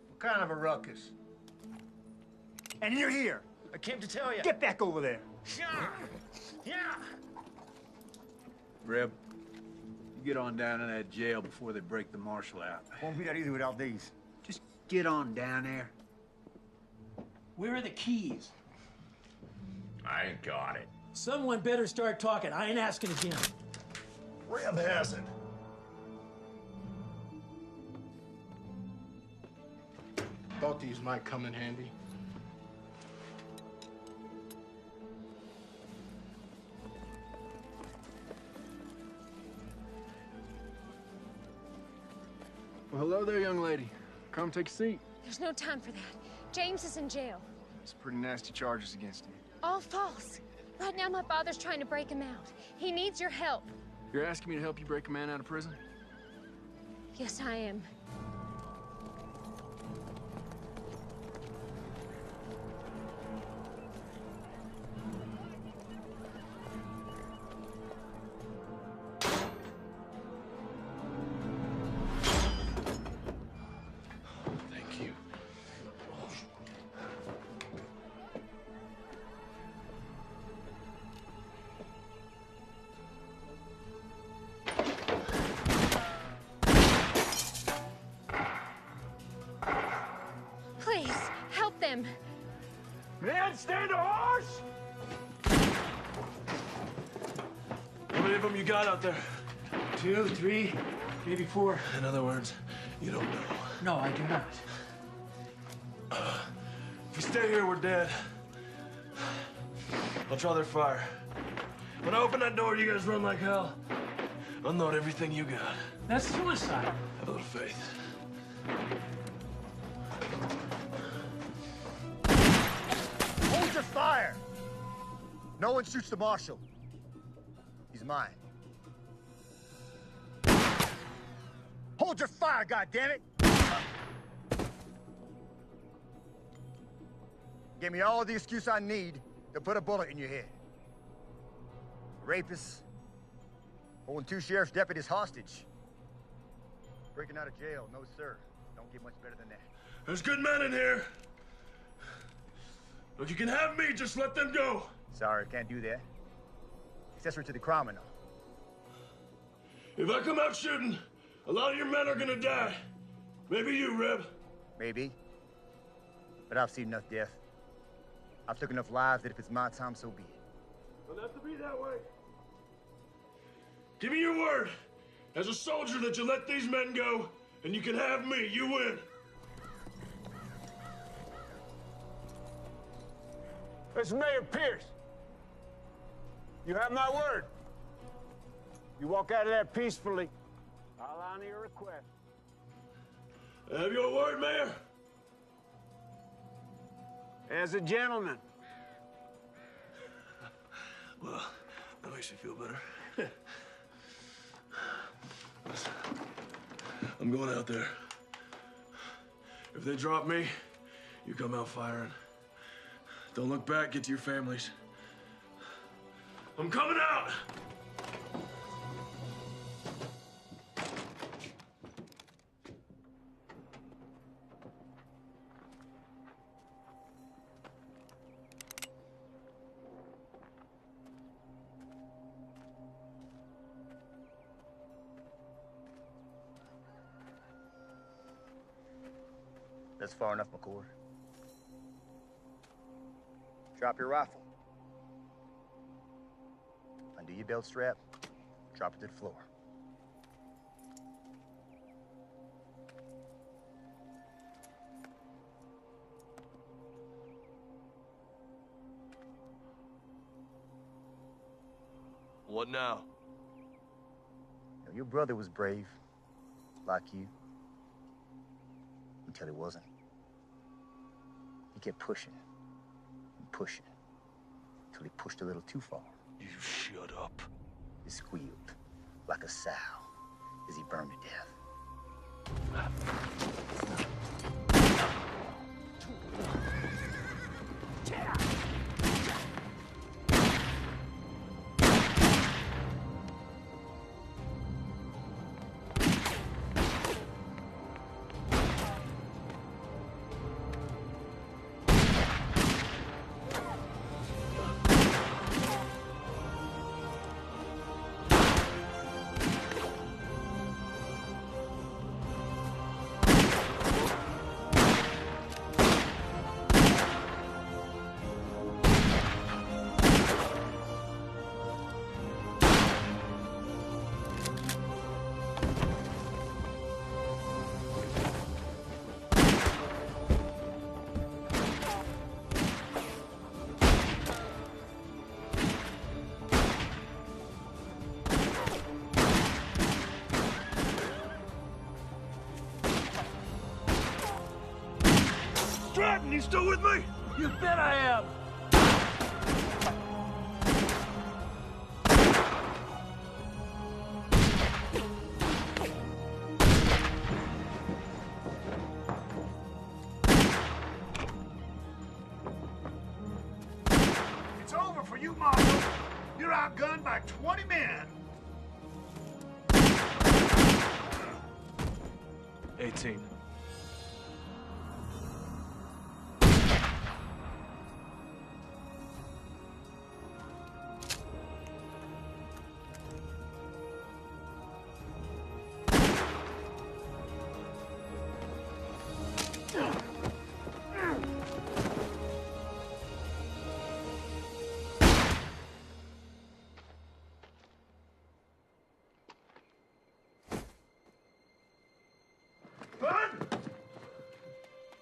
What kind of a ruckus? And you're here. I came to tell you. Get back over there. Yeah. Reb, you get on down in that jail before they break the marshal out. Won't be that easy without these. Just get on down there. Where are the keys? I ain't got it. Someone better start talking. I ain't asking again. Reb has it. Thought these might come in handy. Well, hello there, young lady. Come take a seat. There's no time for that. James is in jail. It's pretty nasty charges against him. All false. Right now, my father's trying to break him out. He needs your help. You're asking me to help you break a man out of prison? Yes, I am. Thank you. Please, help them. Man, stand a horse! How many of them you got out there? 2, 3, maybe 4. In other words, You don't know. No, I do not. If we stay here, we're dead. I'll draw their fire. When I open that door, you guys run like hell. Unload everything you got. That's suicide. Have a little faith. Hold your fire! No one shoots the marshal. He's mine. Hold your fire, goddammit! Give me all the excuse I need to put a bullet in your head. Rapists, holding 2 sheriff's deputies hostage. Breaking out of jail, no sir. Don't get much better than that. There's good men in here. Look, you can have me, just let them go. Sorry, can't do that. Accessory to the crime and all. If I come out shooting, a lot of your men are gonna die. Maybe you, Reb. Maybe. But I've seen enough death. I've took enough lives that if it's my time, so be it. Doesn't have to be that way. Give me your word, as a soldier, that you let these men go, and you can have me. You win. It's Mayor Pierce. You have my word. You walk out of there peacefully, I'll honor your request. I have your word, Mayor. As a gentleman. Well, that makes me feel better. Listen, I'm going out there. If they drop me, you come out firing. Don't look back, get to your families. I'm coming out! That's far enough, McCord. Drop your rifle. Undo your belt strap. Drop it to the floor. What now? Your brother was brave, like you. Until he wasn't. He kept pushing and pushing until he pushed a little too far. You shut up. He squealed like a sow as he burned to death. You still with me? You bet I am. It's over for you, Marshal. You're outgunned by 20 men. 18.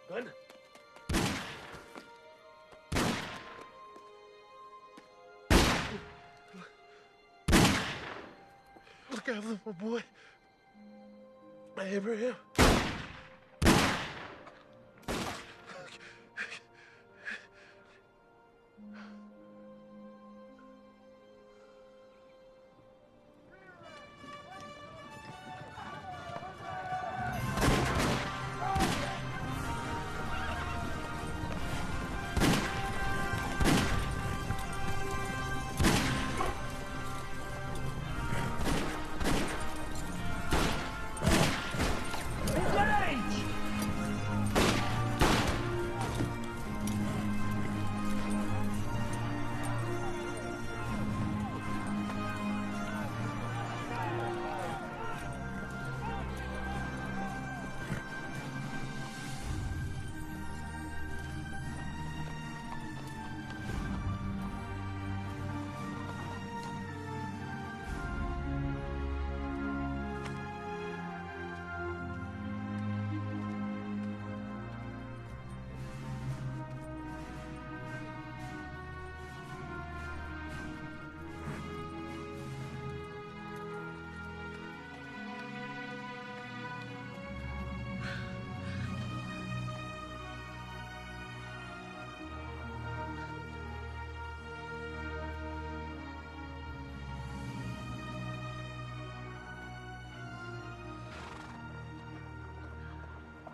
Gun? Look out, little boy. Abraham.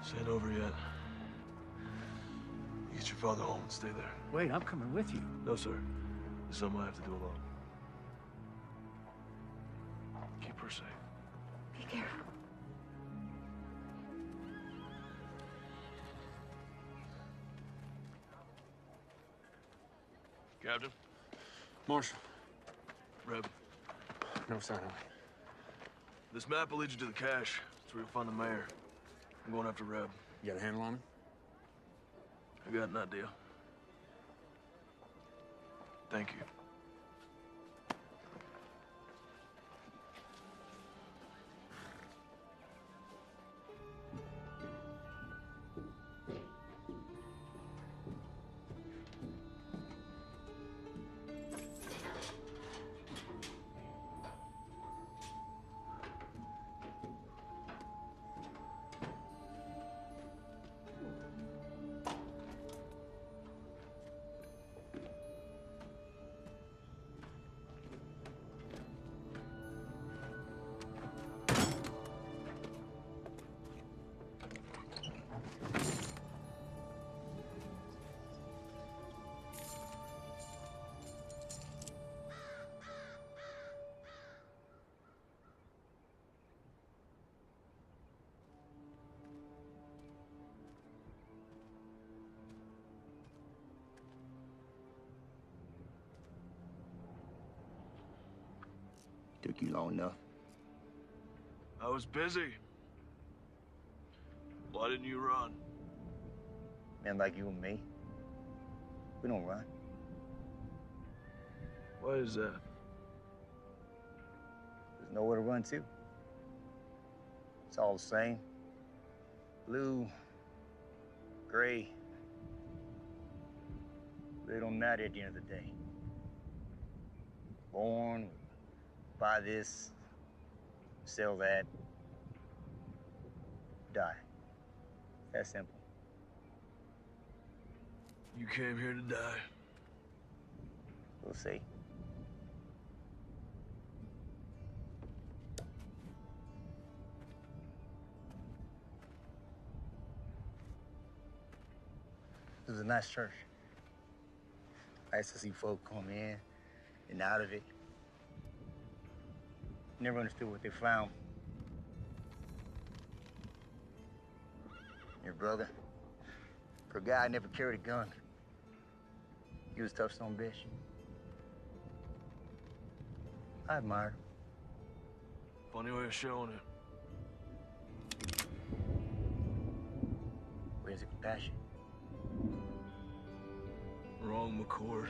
This ain't over yet. You get your father home and stay there. Wait, I'm coming with you. No, sir. There's something I have to do alone. Keep her safe. Be careful. Captain? Marshal. Reb. No sign of him. This map will lead you to the cache. That's where you'll find the mayor. I'm going after Reb. You got a handle on him? I got an idea. Thank you. Took you long enough. I was busy. Why didn't you run? Men like you and me, we don't run. Why is that? There's nowhere to run to. It's all the same. Blue, gray. They don't matter at the end of the day. Born, buy this, sell that, die. That simple. You came here to die. We'll see. It was a nice church. Nice to see folk come in and out of it. Never understood what they found. Your brother, for a guy never carried a gun. He was a tough son of a bitch. I admire him. Funny way of showing it. Where's the compassion? Wrong, McCord.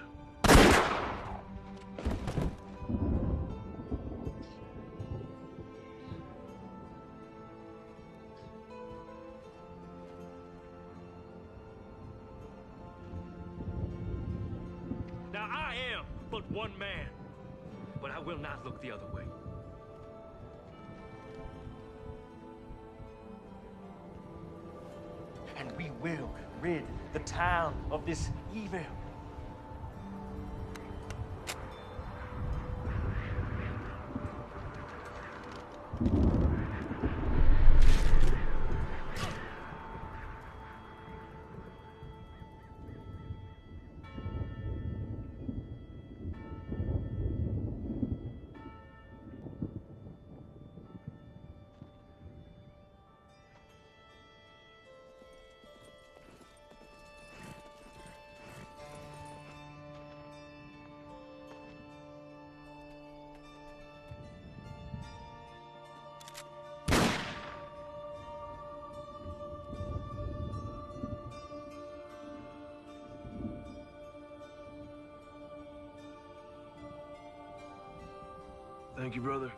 I am but one man, but I will not look the other way. And we will rid the town of this evil. Thank you, brother.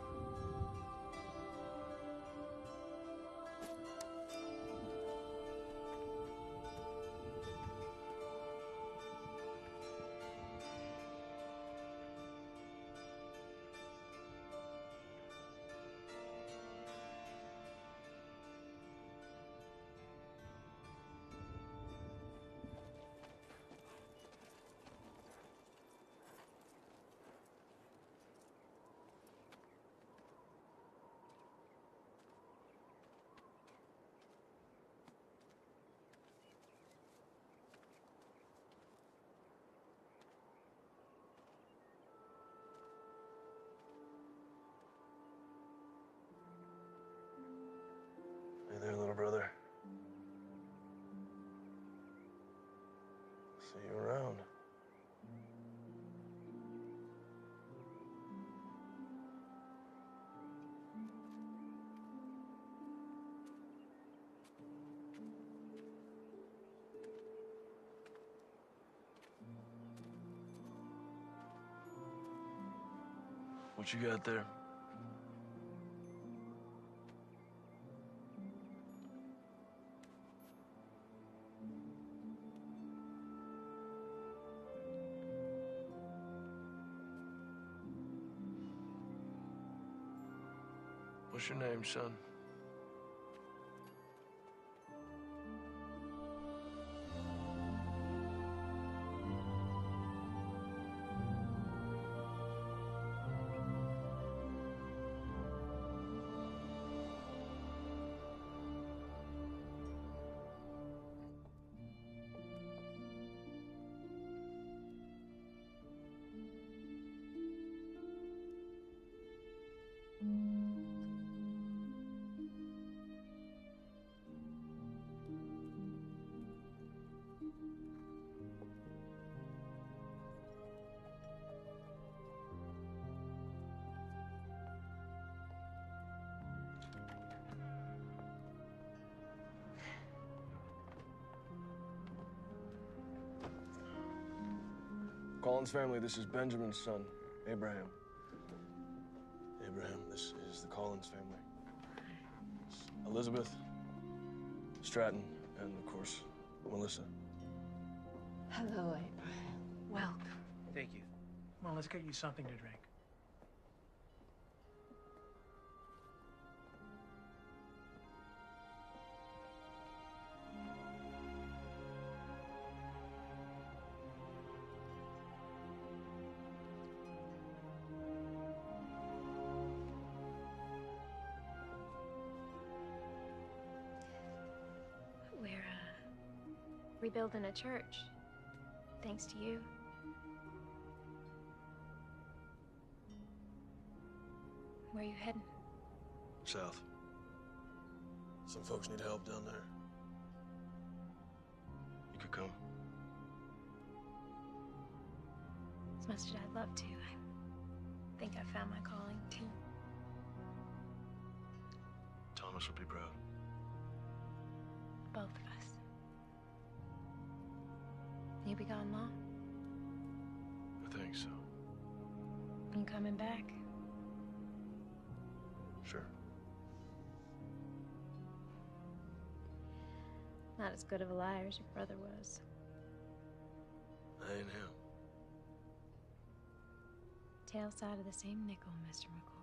Hey there, little brother. See you around. What you got there? What's your name, son? Collins family, this is Benjamin's son, Abraham. Abraham, this is the Collins family. It's Elizabeth, Stratton, and of course, Melissa. Hello, Abraham. Welcome. Thank you. Come on, let's get you something to drink. Rebuilding a church, thanks to you. Where are you heading? South. Some folks need help down there. You could come. As much as I'd love to, I think I found my calling, too. Thomas would be proud. Both of us. You be gone long? I think so. You coming back? Sure. Not as good of a liar as your brother was. I ain't him. tail side of the same nickel, Mr. McCoy.